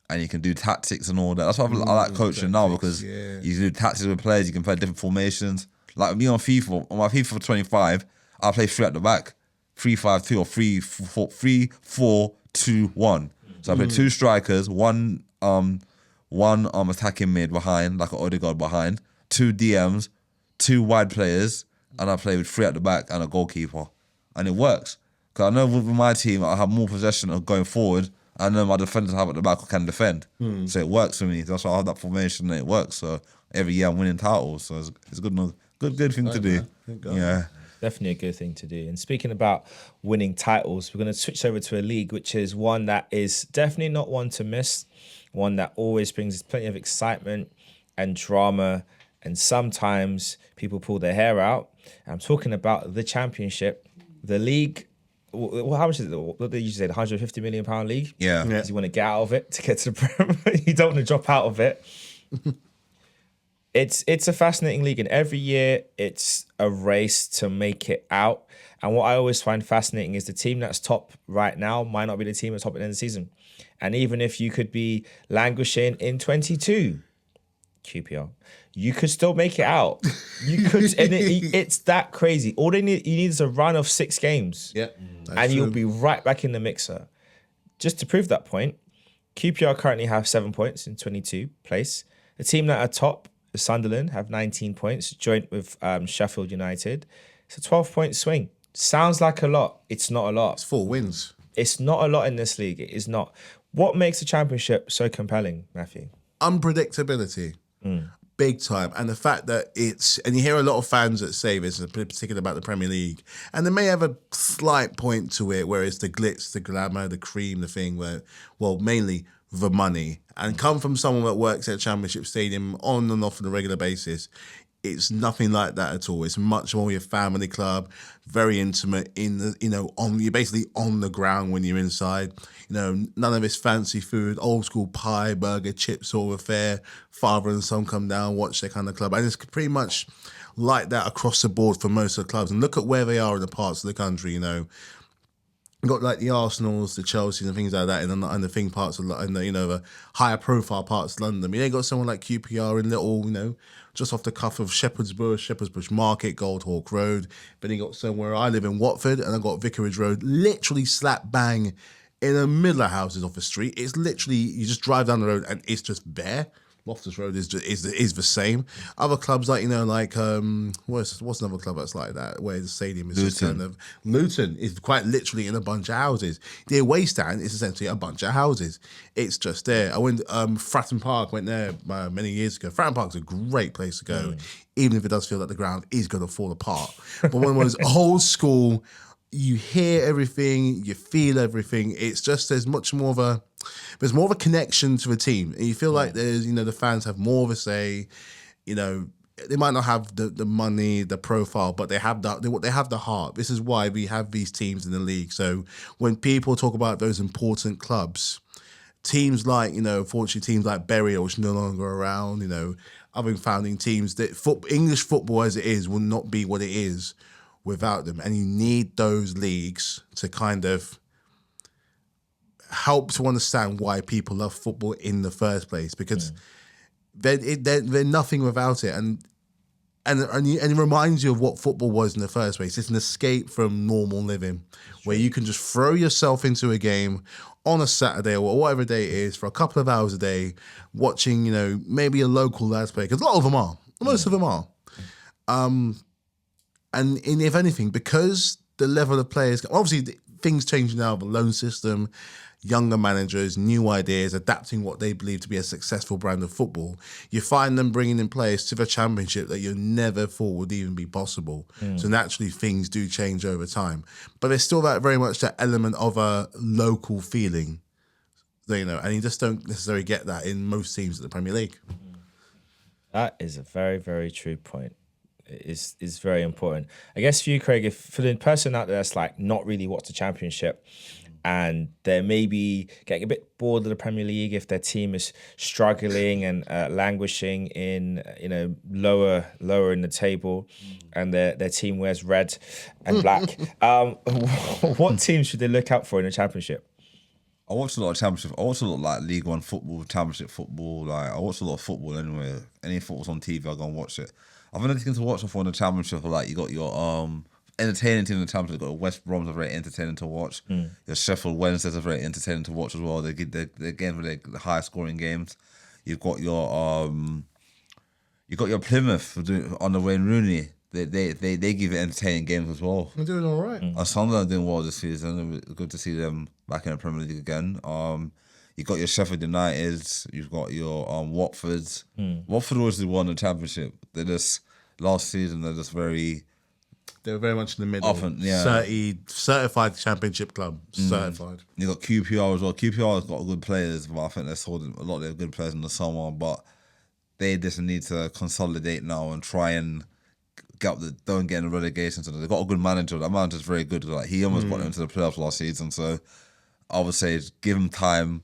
and you can do tactics and all that. That's why I like coaching now because you do tactics with players. You can play different formations. Like me on FIFA, on my FIFA 25, I play 3 at the back, 3-5-2 or 3-4-2-1. So I play 2 strikers, one attacking mid behind, like an Odegaard behind, 2 DMs, 2 wide players, and I play with 3 at the back and a goalkeeper. And it works. Because I know with my team, I have more possession of going forward, and then my defenders have at the back who can defend. So it works for me. That's why I have that formation and it works. So every year I'm winning titles. So it's good thing to do. Yeah. Definitely a good thing to do. And speaking about winning titles, we're going to switch over to a league, which is one that is definitely not one to miss, one that always brings plenty of excitement and drama, and sometimes people pull their hair out. I'm talking about the Championship, the league. Well, how much is it? What did you say? The £150 million league? Yeah. Because you want to get out of it to get to the Prem. You don't want to drop out of it. It's a fascinating league, and every year it's a race to make it out. And what I always find fascinating is the team that's top right now might not be the team that's top at the end of the season. And even if you could be languishing in 22, QPR, you could still make it out. You could, and it's that crazy. All you need is a run of 6 games, and you'll be right back in the mixer. Just to prove that point, QPR currently have 7 points in 22 place. The team that are top, Sunderland, have 19 points, joint with Sheffield United. It's a 12-point swing. Sounds like a lot. It's not a lot. It's 4 wins. It's not a lot in this league. It is not. What makes the championship so compelling, Matthew? Unpredictability. Big time. And the fact that and you hear a lot of fans that say this, particularly about the Premier League, and they may have a slight point to it where it's the glitz, the glamour, the cream, the thing where, well, mainly the money. And come from someone that works at a championship stadium on and off on a regular basis, it's nothing like that at all. It's much more your family club, very intimate you're basically on the ground when you're inside. None of this fancy food, old school pie, burger, chips sort of affair. Father and son come down, watch their kind of club. And it's pretty much like that across the board for most of the clubs. And look at where they are in the parts of the country, You've got like the Arsenals, the Chelseas and things like that in the thing parts of the higher profile parts of London. I mean, they got someone like QPR in little, just off the cuff of Shepherd's Bush Market, Goldhawk Road. Then you got somewhere I live in Watford, and I got Vicarage Road, literally slap bang in the middle of houses off the street. It's literally, you just drive down the road and it's just bare. Loftus Road is the same. Other clubs like what's another club that's like that where the stadium is just kind of Luton is quite literally in a bunch of houses. The away stand is essentially a bunch of houses. It's just there. I went Fratton Park, went there many years ago. Fratton Park's a great place to go, even if it does feel like the ground is going to fall apart. But one of those old school, you hear everything, you feel everything. It's just there's more of a connection to the team. And you feel like there's, the fans have more of a say. They might not have the money, the profile, but they have the heart. This is why we have these teams in the league. So when people talk about those important clubs, teams like, unfortunately teams like Bury, which are no longer around, other founding teams, that English football as it is will not be what it is without them. And you need those leagues to kind of help to understand why people love football in the first place, because they're nothing without it. And it reminds you of what football was in the first place. It's an escape from normal living, where you can just throw yourself into a game on a Saturday or whatever day it is for a couple of hours a day, watching, maybe a local lads play, because a lot of them are. Most of them are. And if anything, because the level of players, obviously things change now, the loan system, younger managers, new ideas, adapting what they believe to be a successful brand of football, you find them bringing in players to the championship that you never thought would even be possible. So naturally things do change over time. But there's still very much that element of a local feeling, and you just don't necessarily get that in most teams of the Premier League. That is a very, very true point. Is very important. I guess for you, Craig, if for the person out there that's like not really watched the championship and they're maybe getting a bit bored of the Premier League, if their team is struggling and languishing in lower in the table, and their team wears red and black, what teams should they look out for in the championship? I watch a lot of championship. I watch a lot of like League One football, championship football. Like I watch a lot of football anyway. Any football's on TV, I go and watch it. I've been anything to watch for in the championship. Like you got your entertaining team in the championship. You got West Brom's are very entertaining to watch. Your Sheffield Wednesdays are very entertaining to watch as well. They're again with the high scoring games. You've got your Plymouth under Wayne Rooney. They give it entertaining games as well. They're doing all right. Sunderland are doing well this season. It's good to see them back in the Premier League again. You got your Sheffield Uniteds. You've got your Watfords. Watford always won the championship. They just last season they were very much in the middle. Often, certified championship club. Certified. You got QPR as well. QPR has got good players, but I think they sold a lot of their good players in the summer. But they just need to consolidate now and try and don't get in the relegation. So they've got a good manager. That manager's very good. Like he almost got them into the playoffs last season. So I would say give him time.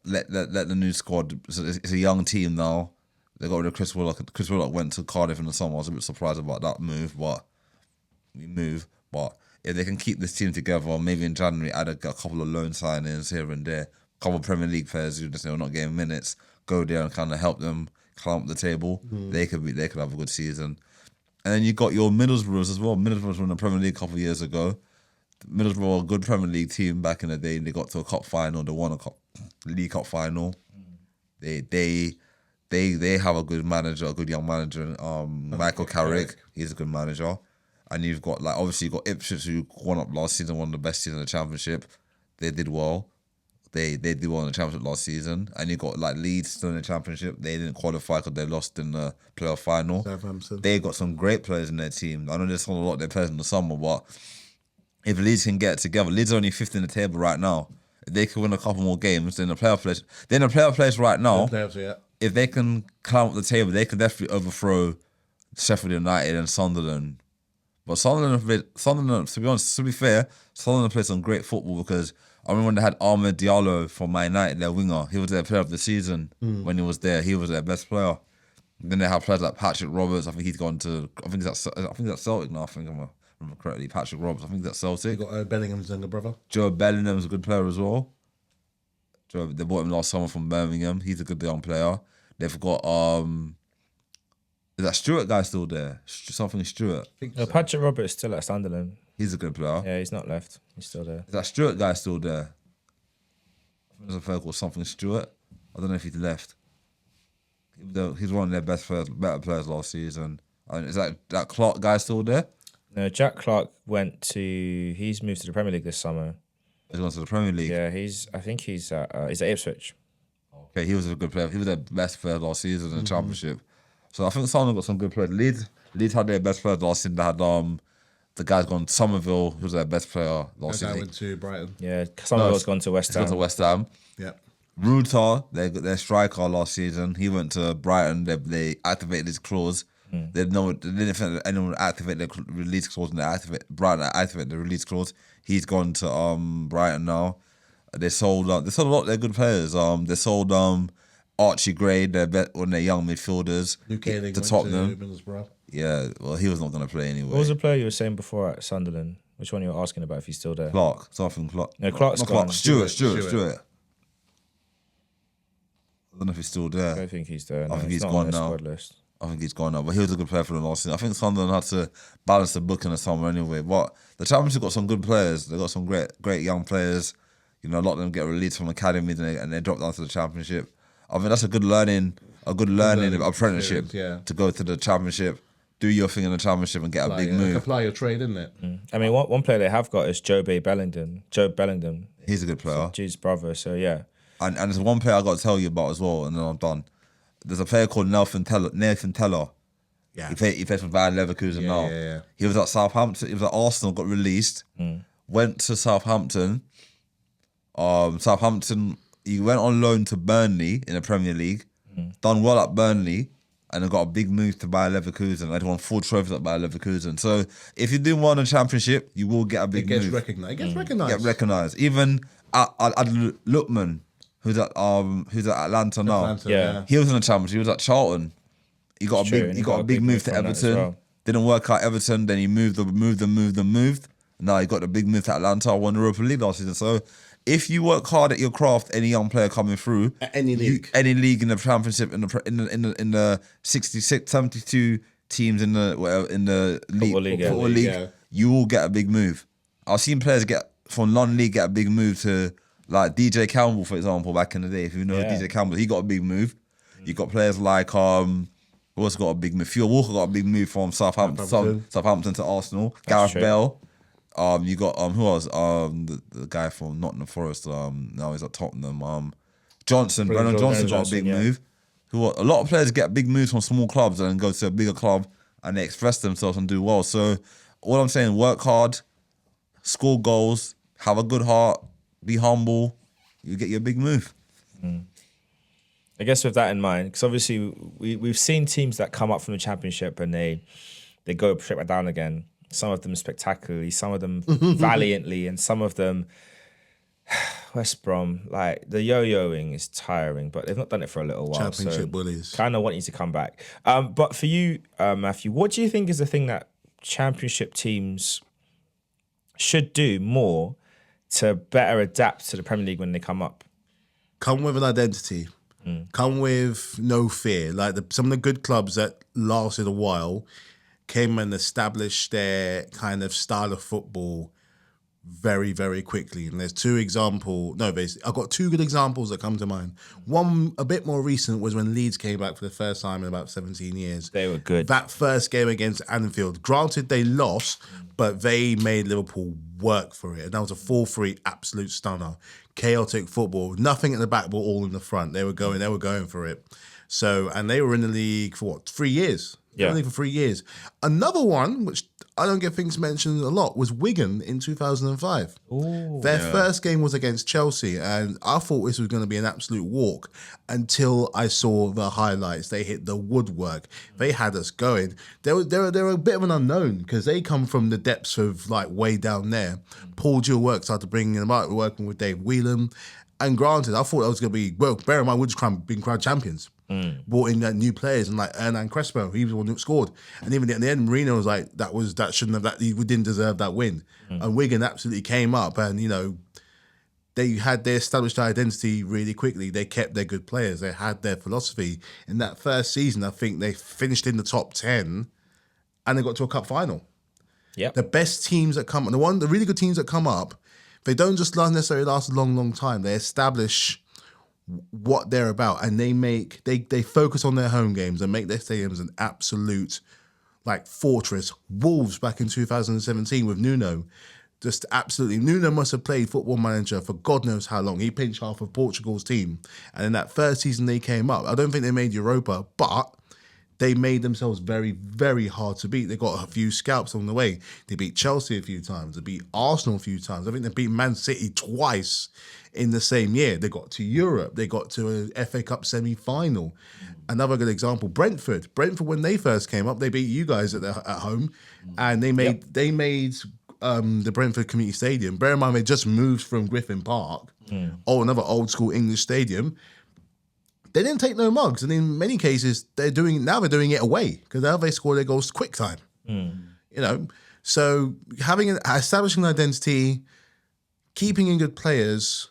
Let the new squad. So it's a young team now. They got rid of Chris Willock. Chris Willock went to Cardiff in the summer. I was a bit surprised about that move, but if they can keep this team together, maybe in January add a couple of loan signings here and there, a couple of Premier League players who just are not getting minutes, go there and kind of help them climb up the table. They could have a good season. And then you got your Middlesbroughs as well. Middlesbroughs won the Premier League a couple of years ago. Middlesbrough, a good Premier League team back in the day. They got to a cup final. They won a League Cup final. They have a good manager, a good young manager. Michael Carrick, he's a good manager. And you've got like obviously you've got Ipswich who won up last season, one of the best seasons in the Championship. They did well. They did well in the Championship last season. And you got like Leeds still in the Championship. They didn't qualify because they lost in the playoff final. Southampton. They got some great players in their team. I know there's not a lot of their players in the summer, but if Leeds can get it together, Leeds are only 5th in the table right now. If they can win a couple more games, they're in the playoff place. They're in the playoff place right now. Playoffs, yeah. If they can climb up the table, they can definitely overthrow Sheffield United and Sunderland. But Sunderland, to be honest, to be fair, Sunderland played some great football because I remember when they had Ahmed Diallo from Man United, their winger. He was their player of the season when he was there. He was their best player. Then they have players like Patrick Roberts. I think he's gone to. I think that's Celtic now. I think I remember correctly. Patrick Roberts. I think that's Celtic. You got Bellingham's younger brother. Joe Bellingham's a good player as well. They bought him last summer from Birmingham. He's a good young player. They've got is that Stewart guy still there? Something Stewart. Patrick Roberts still at Sunderland. He's a good player. Yeah, he's not left. He's still there. Is that Stewart guy still there? I think there's a player called something Stewart. I don't know if he's left. He's one of their better players last season. Is that Clark guy still there? No, Jack Clark he's moved to the Premier League this summer. He's gone to the Premier League. Yeah, I think he's at Ipswich. Okay, he was a good player. He was their best player last season in the Championship. So I think Sunderland got some good players. Leeds had their best players last season. They had the guy's gone Somerville, who was their best player last season. That guy went to Brighton. Yeah, Somerville's gone to West Ham. He's gone to West Ham. Yeah. Ruta, their striker last season, he went to Brighton. They activated his clause. They didn't think that anyone would activate their release clause, and Brighton activated the release clause. He's gone to Brighton now. They sold a lot of their good players. They sold Archie Gray, one of their young midfielders, to Tottenham. Yeah, well, he was not going to play anyway. What was the player you were saying before at Sunderland? Which one you were asking about if he's still there? Clark. No, Clark's gone. Stewart. I don't know if he's still there. I don't think he's there. No, I think he's not gone on their now. squad list. I think he's gone now, but he was a good player for the last season. I think Sunderland had to balance the book in the summer anyway. But the Championship got some good players. They got some great young players. You know, a lot of them get released from academies and they drop down to the Championship. I mean, that's a good learning apprenticeship to go to the Championship, do your thing in the Championship and get a big move. Apply your trade, isn't it? I mean, one player they have got is Joe Bellingham. He's a good player. Jude's brother. So yeah. And there's one player I got to tell you about as well, and then I'm done. There's a player called Nathan Teller. Yeah. He plays for Bayer Leverkusen now. Yeah. He was at Southampton. He was at Arsenal, got released. Went to Southampton. He went on loan to Burnley in the Premier League. Done well at Burnley. And then got a big move to Bayer Leverkusen. They'd won 4 trophies at Bayer Leverkusen. So if you do well in the Championship, you will get a big move. It gets recognised. Get recognised. Even Lookman, who's at Atlanta now. Yeah. He was in the Championship. He was at Charlton. He got a big move to from that as Everton. well. Didn't work out Everton. Then he moved. Now he got the big move to Atlanta. Won the Europa League last season. So if you work hard at your craft, any young player coming through, Any league in the Championship, in the 66, 72 teams in the football league, you will get a big move. I've seen players get from London League get a big move to like DJ Campbell, for example, back in the day. If you know DJ Campbell, he got a big move. You got players like who else got a big move? Theo Walker got a big move from Southampton to Arsenal. Gareth Bale. You got who else? The guy from Nottingham Forest. Now he's at Tottenham. Brennan Johnson got a big move. A lot of players get big moves from small clubs and go to a bigger club and they express themselves and do well. So all I'm saying, work hard, score goals, have a good heart, be humble. You get your big move. I guess with that in mind, because obviously we've seen teams that come up from the Championship and they go straight back down again. Some of them spectacularly, some of them valiantly, and some of them West Brom. Like the yo-yoing is tiring, but they've not done it for a little while. Championship bullies. Kind of want you to come back. But for you, Matthew, what do you think is the thing that Championship teams should do more to better adapt to the Premier League when they come up? Come with an identity. Come with no fear. Like some of the good clubs that lasted a while came and established their kind of style of football very, very quickly. And there's I've got two good examples that come to mind. One, a bit more recent, was when Leeds came back for the first time in about 17 years. They were good. That first game against Anfield, granted they lost, but they made Liverpool work for it. And that was a 4-3 absolute stunner. Chaotic football, nothing at the back, but all in the front. They were going for it. So, and they were in the league for 3 years? Yeah. Only for 3 years. Another one, which I don't get things mentioned a lot, was Wigan in 2005. Their first game was against Chelsea, and I thought this was going to be an absolute walk until I saw the highlights. They hit the woodwork. They had us going. They're a bit of an unknown because they come from the depths of like way down there. Paul Gill started bringing them out, working with Dave Whelan. And granted, I thought that was going to be, well, bear in mind, we've just been crowned champions. Brought in new players and like Hernan Crespo, he was the one who scored. And even at the end, Marino was like, we didn't deserve that win. And Wigan absolutely came up and, you know, they established their identity really quickly. They kept their good players. They had their philosophy. In that first season, I think they finished in the top 10 and they got to a cup final. Yep. The best teams that come, the really good teams that come up, they don't just necessarily last a long, long time. They establish what they're about, and they focus on their home games and make their stadiums an absolute like fortress. Wolves back in 2017 with Nuno, just absolutely. Nuno must have played Football Manager for God knows how long. He pinched half of Portugal's team, and in that first season they came up. I don't think they made Europa, but they made themselves very, very hard to beat. They got a few scalps on the way. They beat Chelsea a few times. They beat Arsenal a few times. I think they beat Man City twice in the same year. They got to Europe. They got to a FA Cup semi-final. Another good example, Brentford. Brentford, when they first came up, they beat you guys at home, and they made the Brentford Community Stadium. Bear in mind, they just moved from Griffin Park, another old school English stadium. They didn't take no mugs, and in many cases, they're doing it away because now they score their goals quick time. You know, so establishing an identity, keeping in good players,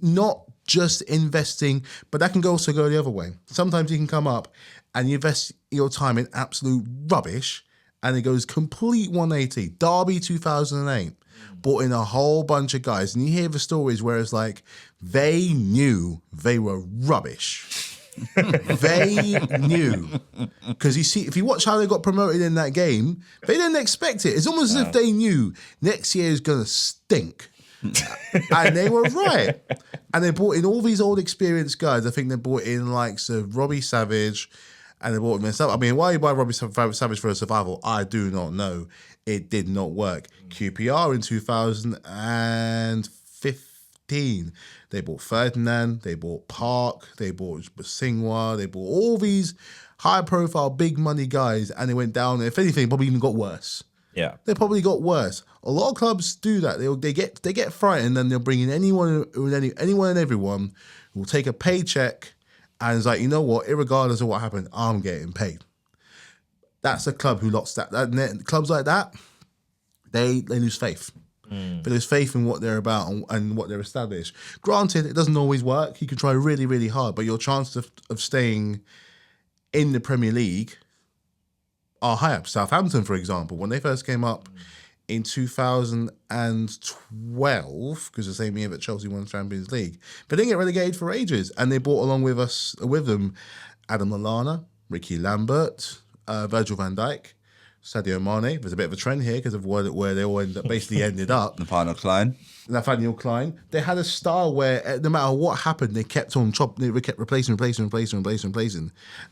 not just investing, but that can also go the other way. Sometimes you can come up and you invest your time in absolute rubbish, and it goes complete 180. Derby 2008 brought in a whole bunch of guys, and you hear the stories where it's like they knew they were rubbish. They knew, because you see, if you watch how they got promoted in that game, they didn't expect it. It's almost as if they knew next year is gonna stink. And they were right. And they brought in all these old experienced guys. I think they brought in like Robbie Savage, and they brought him in. I mean, why you buy Robbie Savage for a survival? I do not know. It did not work. QPR in 2015, they bought Ferdinand, they bought Park, they bought Singwa, they bought all these high-profile, big money guys, and they went down. If anything, probably even got worse. Yeah, they probably got worse. A lot of clubs do that. They get frightened, and they'll bring in anyone and everyone who will take a paycheck, and it's like, you know what? Irregardless of what happened, I'm getting paid. That's a club who lost that. Clubs like that, they lose faith. They lose faith in what they're about and what they're established. Granted, it doesn't always work. You can try really, really hard, but your chances of staying in the Premier League are higher. Southampton, for example, when they first came up in 2012, because the same year that Chelsea won the Champions League, but they didn't get relegated for ages, and they brought along with them Adam Lallana, Ricky Lambert, Virgil van Dijk, Sadio Mane. There's a bit of a trend here because of where they all basically ended up. Nathaniel Klein. They had a style where no matter what happened, they kept on chopping. They kept replacing.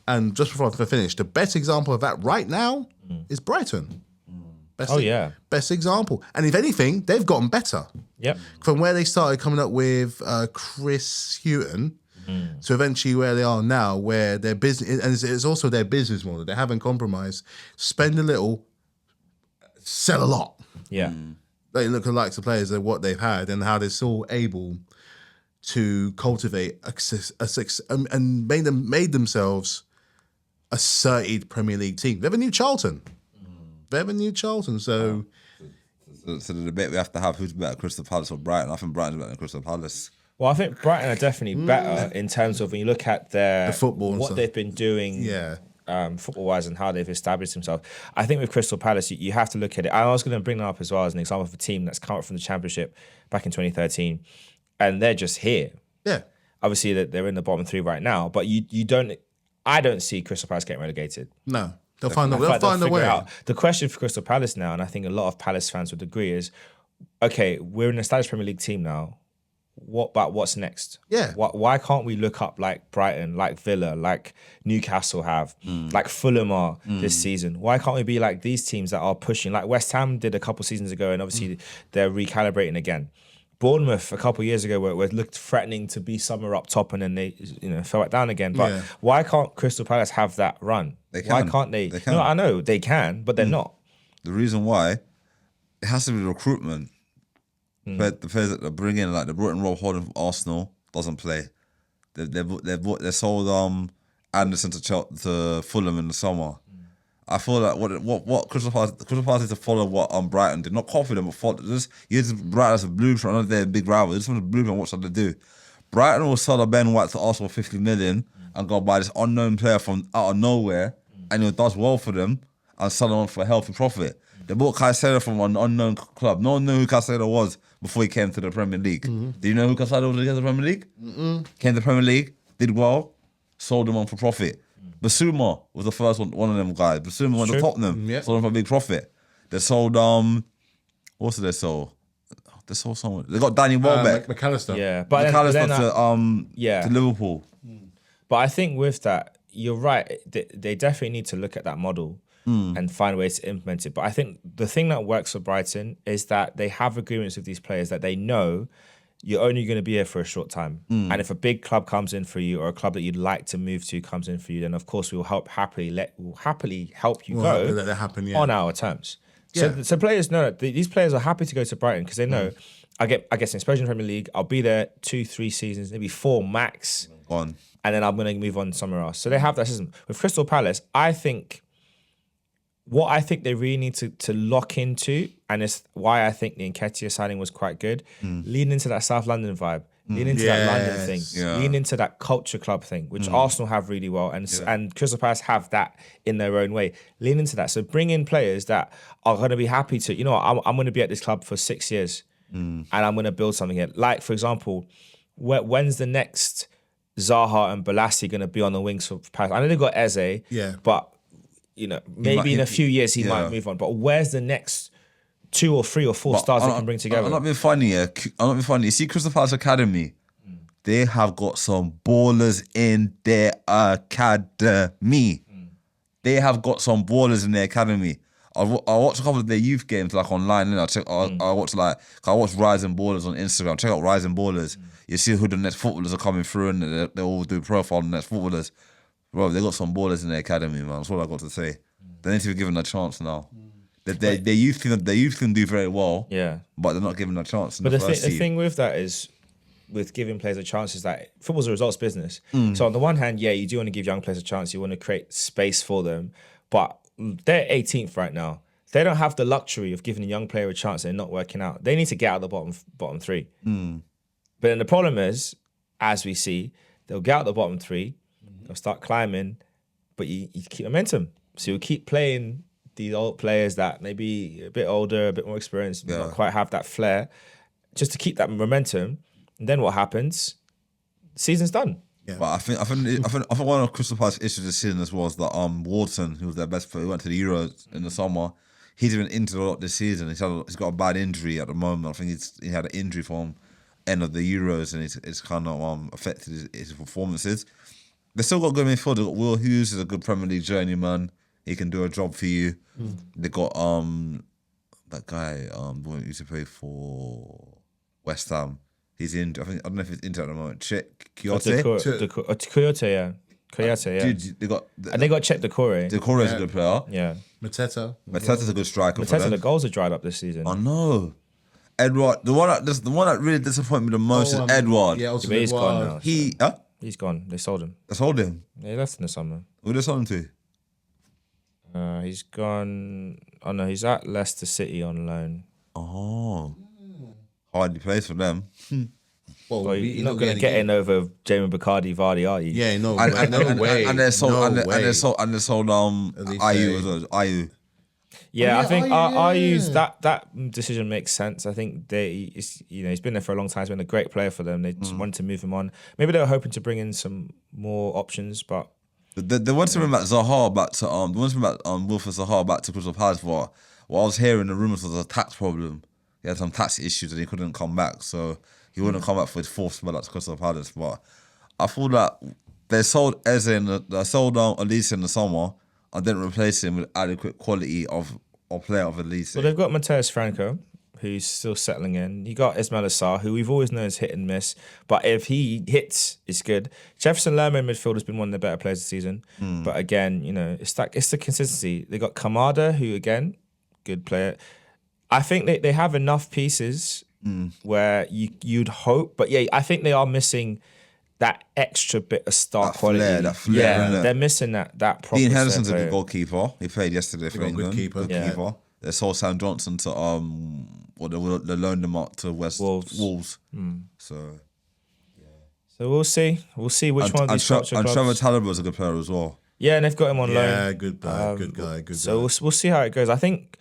And just before I finish, the best example of that right now is Brighton. Best example. And if anything, they've gotten better. Yep. From where they started coming up with Chris Hughton to eventually where they are now, where their business, and it's also their business model. They haven't compromised. Spend a little, sell a lot. Yeah. They look at the likes of players and what they've had and how they're still able to cultivate and made themselves a certified Premier League team. They have a new Charlton. So the debate we have to have, who's better, Crystal Palace or Brighton? I think Brighton's better than Crystal Palace. Well, I think Brighton are definitely better in terms of when you look at the football and what stuff. they've been doing football-wise and how they've established themselves. I think with Crystal Palace, you have to look at it. I was going to bring that up as well as an example of a team that's come up from the Championship back in 2013, and they're just here. Yeah. Obviously, that they're in the bottom three right now, but you don't. I don't see Crystal Palace getting relegated. No. They'll find a Figure way. out. The question for Crystal Palace now, and I think a lot of Palace fans would agree, is okay, we're an established Premier League team now. What's next? Yeah. Why can't we look up like Brighton, like Villa, like Newcastle have, like Fulham are this season? Why can't we be like these teams that are pushing? Like West Ham did a couple seasons ago, and obviously they're recalibrating again. Bournemouth a couple of years ago were looked threatening to be somewhere up top, and then they fell back down again. But why can't Crystal Palace have that run? Why can't they? They can. No, I know they can, but they're not. The reason why, it has to be recruitment. The players that they bring in, like they brought in Rob Holding from Arsenal, doesn't play. They sold Anderson to Fulham in the summer. I feel like what Crystal Palace is to follow what Brighton did. Not confident, but follow. Just use Brighton as a blueprint. I know they're a big rival. Just from the blueprint, what should they do? Brighton will sell a Ben White to Arsenal for 50 million and go buy this unknown player from out of nowhere, and it does well for them and sell him on for a healthy profit. They bought Caicedo from an unknown club. No one knew who Caicedo was before he came to the Premier League. Do you know who Caicedo was against the Premier League? Came to the Premier League, did well, sold him on for profit. Basuma was the first one of them guys. Basuma went to Tottenham, sold him for a big profit. They sold, what's it they sold? They sold someone. They got Danny Welbeck. McAllister. Yeah, but McAllister to Liverpool. But I think with that, you're right. They definitely need to look at that model and find ways to implement it. But I think the thing that works for Brighton is that they have agreements with these players that they know you're only going to be here for a short time. And if a big club comes in for you or a club that you'd like to move to comes in for you, then of course we'll happily help you go let that happen, on our terms. So players know that these players are happy to go to Brighton because they know, I guess especially in the Premier League, I'll be there 2-3 seasons, maybe 4 max. On. And then I'm going to move on somewhere else. So they have that system. With Crystal Palace, I think they really need to lock into, and it's why I think the Nketiah signing was quite good, lean into that South London vibe, lean into that London thing, lean into that culture club thing, which Arsenal have really well, and Crystal Palace have that in their own way. Lean into that. So bring in players that are going to be happy to, I'm going to be at this club for 6 years, and I'm going to build something here. Like, for example, when's the next Zaha and Balassi going to be on the wings for Palace? I know they've got Eze, but maybe in a few years he might move on. But where's the next 2 or 3 or 4 stars they can bring together? I'm not being funny here. You see Crystal Palace Academy, they have got some ballers in their academy. They have got some ballers in their academy. I watch a couple of their youth games like online. And I watch Rising Ballers on Instagram. Check out Rising Ballers. You see who the next footballers are coming through, and they all do profile on the next footballers. Bro, they got some ballers in their academy, man. That's all I got to say. They need to be given a chance now. Their youth can do very well, but they're not given a chance. But the thing with that is, with giving players a chance, is that football's a results business. So on the one hand, you do want to give young players a chance. You want to create space for them, but they're 18th right now. They don't have the luxury of giving a young player a chance and not working out. They need to get out of the bottom 3. But then the problem is, as we see, they'll get out the bottom 3. They'll start climbing, but you keep momentum. So you'll keep playing these old players that maybe a bit older, a bit more experienced, not quite have that flair, just to keep that momentum. And then what happens? The season's done. Yeah. But I think one of Crystal Palace's issues this season as well is that Wharton, who was their best player, who went to the Euros in the summer, he's been injured a lot this season. He's got a bad injury at the moment. I think he had an injury from end of the Euros, and it's kind of affected his performances. They still got good midfield. They got Will Hughes, who's a good Premier League journeyman. He can do a job for you. They got that guy the one who used to play for West Ham. He's in. I don't know if he's injured at the moment. Coyote, yeah. Dude, they got Czech Decore. Decore is a good player. Yeah. Mateta's a good striker. The goals have dried up this season. I know. Edward, the one that really disappointed me the most is Edward. Yeah, but he's gone now. He's gone. They sold him. They sold him. Yeah, he left in the summer. Who they sold him to? He's gone. Oh no, he's at Leicester City on loan. Oh, hardly plays for them. Well, you're not going to get in over Jamie Bacardi Vardy, are you? Yeah, no, And, way. and they're sold, no and, way. they're sold, and they're sold IU as well. IU. Yeah, I think RU's yeah. that decision makes sense. I think he's been there for a long time. He's been a great player for them. They just wanted to move him on. Maybe they were hoping to bring in some more options, but They wanted to bring back Zaha back to they wanted to bring back Wilfred Zaha back to Crystal Palace. But what I was hearing, the rumours was a tax problem. He had some tax issues and he couldn't come back, so he wouldn't come back for his fourth spell at Crystal Palace. But I feel that they sold Eze they sold Elise in the summer and didn't replace him with adequate quality of player of Elise. well, they've got Mateus Franco, who's still settling in. You got Ismail Assar, who we've always known is hit and miss, but if he hits, it's good. Jefferson Lerma in midfield has been one of the better players this season, but again, it's the consistency. They got Kamada, who again, good player. I think they have enough pieces where you'd hope, but yeah, I think they are missing that extra bit of star quality. That flair, yeah, they're missing that proper. Dean Henderson's a player. good goalkeeper. He played yesterday for got a England. good keeper. Good Yeah. keeper. They sold Sam Johnson to they loaned him up to Wolves. So we'll see. We'll see which one of these structure and clubs. Trevor Talbot's a good player as well. Yeah, and they've got him on loan. Yeah, good guy. So we'll see how it goes. I think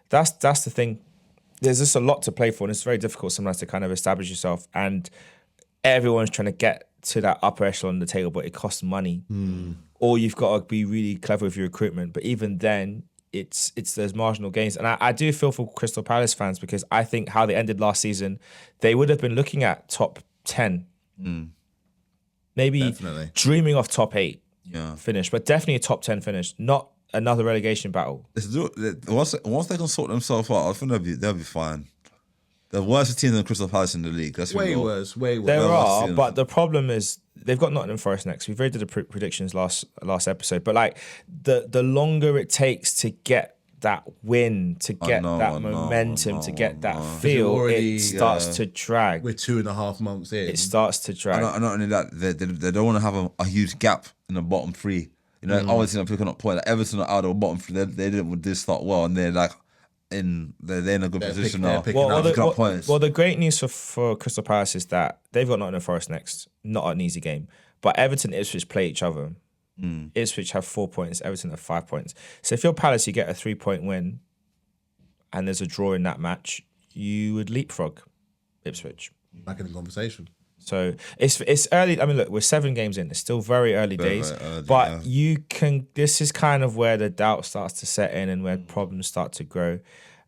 that's the thing. There's just a lot to play for, and it's very difficult sometimes to kind of establish yourself. And everyone's trying to get to that upper echelon on the table, but it costs money. Or you've got to be really clever with your recruitment. But even then, it's those marginal gains. And I do feel for Crystal Palace fans because I think how they ended last season, they would have been looking at top 10. Maybe Definitely. dreaming of top 8 Yeah. finish, but definitely a top 10 finish, not another relegation battle. Once they can sort themselves out, I think they'll be fine. The worst team than Crystal Palace in the league. That's Way worse. There Well, are, that's- but the problem is they've got Nottingham Forest next. We've already did the predictions last episode, but like the longer it takes to get that win, to get momentum, to get that feel, already, it starts to drag. We're 2.5 months in. It starts to drag. And not only that, they don't want to have a huge gap in the bottom three. Obviously, I'm picking up point. Like Everton are out of the bottom three. They did start well, and they're like they're in a good position now. picking up. Picking up points. Well, the great news for Crystal Palace is that they've got Nottingham Forest next. Not an easy game. But Everton and Ipswich play each other. Ipswich have 4 points, Everton have 5 points. So if you're Palace, you get a 3-point win and there's a draw in that match, you would leapfrog Ipswich. Back in the conversation. So it's early. I mean, look, we're 7 games in. It's still very early days. very early, but yeah. you can. This is kind of where the doubt starts to set in and where problems start to grow.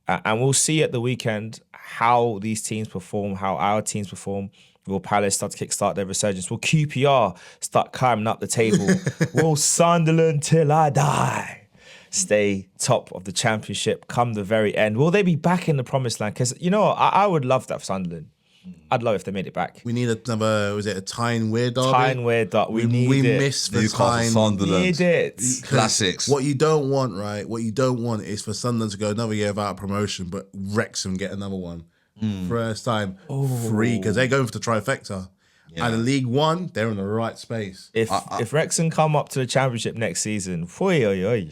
And we'll see at the weekend how these teams perform, how our teams perform. Will Palace start to kickstart their resurgence? Will QPR start climbing up the table? Will Sunderland till I die stay top of the championship come the very end? Will they be back in the promised land? Because, I would love that for Sunderland. I'd love if they made it back. We need another, was it a Tyne Weird derby? Tyne Weird derby. We need it. miss the Newcastle, Tyne. Sunderland. Need it. Classics. What you don't want, right? What you don't want is for Sunderland to go another year without promotion, but Wrexham get another one. First time free, because they're going for the trifecta. And in League One, they're in the right space. If Wrexham come up to the championship next season, oy.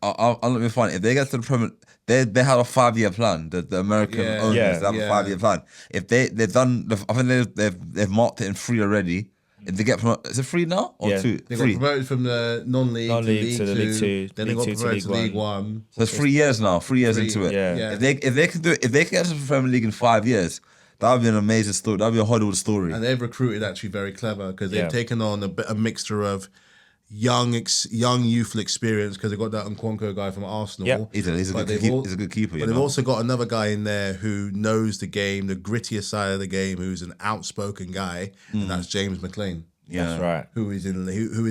I'll let me find it. If they get to the Premier, they had a 5-year plan. The American owners they have a 5-year plan. If they've done, I think they've marked it in 3 already. If they get promoted, is it 3 now or 2? They 3. got promoted from the non-league to the League League 2. Two, Then League they got 2 to promoted to League League 1. So it's 3 years now. 3 years into it. Yeah. If they can do it, if they can get to the Premier League in 5 years, that would be an amazing story. That would be a Hollywood story. And they've recruited actually very clever because they've Yeah. taken on a mixture of young youthful experience because they got that Nkwonko guy from Arsenal. Yeah. He's a But good he's a good keeper. But they've also got another guy in there who knows the game, the grittier side of the game, who's an outspoken guy, and that's James McLean. That's right. Who is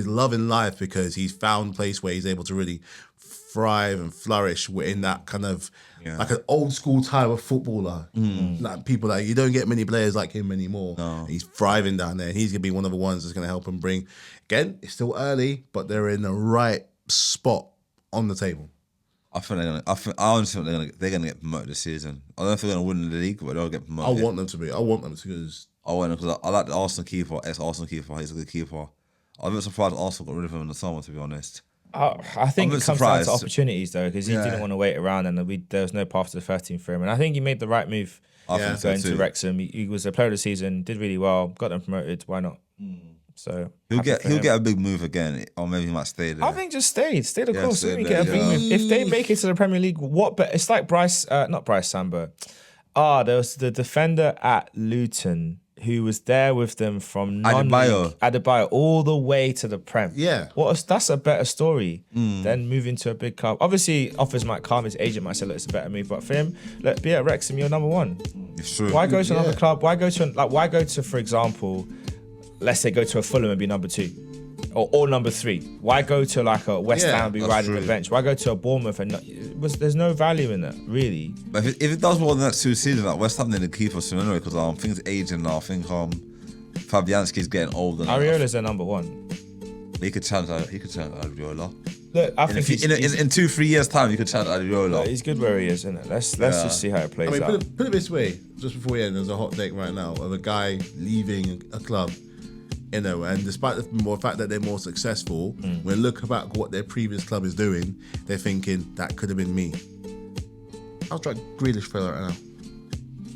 loving life because he's found a place where he's able to really thrive and flourish in that kind of like an old school type of footballer. Like people like you don't get many players like him anymore. No. He's thriving down there. And he's gonna be one of the ones that's gonna help him bring. Again, it's still early, but they're in the right spot on the table. I honestly think they're gonna get promoted this season. I don't know if they're gonna win the league, but they'll get promoted. I want them to be. I want them to because I want them because I like the Arsenal keeper, ex-Arsenal keeper. He's a good keeper. I'm a bit surprised Arsenal got rid of him in the summer, to be honest. I think I'm a it bit comes down to surprised. opportunities though, because he didn't want to wait around and there was no path to the first team for him. And I think he made the right move I think so going too. to Wrexham. He was a player of the season, did really well, got them promoted. Why not? So He'll get a big move again, or maybe he might stay there. I think just stay the Yeah, course. stay Let me there, get a big yeah. move. If they make it to the Premier League, what? But it's like not Bryce Samba. There was the defender at Luton who was there with them from non-league, Adebayo, all the way to the Prem. Yeah. That's a better story than moving to a big club. Obviously, offers might come, his agent might say, look, it's a better move. But for him, look, be at Wrexham, you're number one. It's true. Why go to another club? Why go to, for example, let's say go to a Fulham and be number 2. Or number 3. Why go to like a West Ham and be riding the bench? Why go to a Bournemouth and there's no value in that, really. But if it does well in the next 2 seasons, like West Ham need to keep us soon anyway, because things aging now. I think Fabianski's getting older. Ariola's their number 1. He could challenge Ariola. Look, I think in 2-3 years' time, he could challenge Ariola. He's good where he is, isn't it? Let's just see how it plays out. Put it this way, just before we end, there's a hot take right now of a guy leaving a club, and despite the fact that they're more successful, when they look about what their previous club is doing, they're thinking, that could have been me. How's Jack Grealish feel right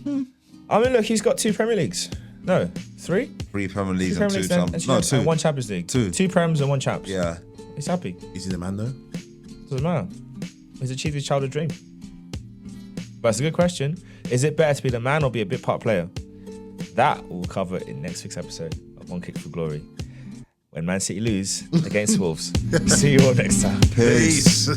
now? I mean, look, he's got 2 Premier Leagues. No, 3? 3 Premier Leagues 2 and Premier 2 Leagues Champions. and 2. and 1 Champions League. 2. 2 Prems and 1 Champs. Yeah. He's happy. Is he the man though? Doesn't matter. He's achieved his childhood dream. But it's a good question. Is it better to be the man or be a bit part player? That we'll cover in next week's episode of One Kick for Glory, when Man City lose against Wolves. See you all next time. Peace.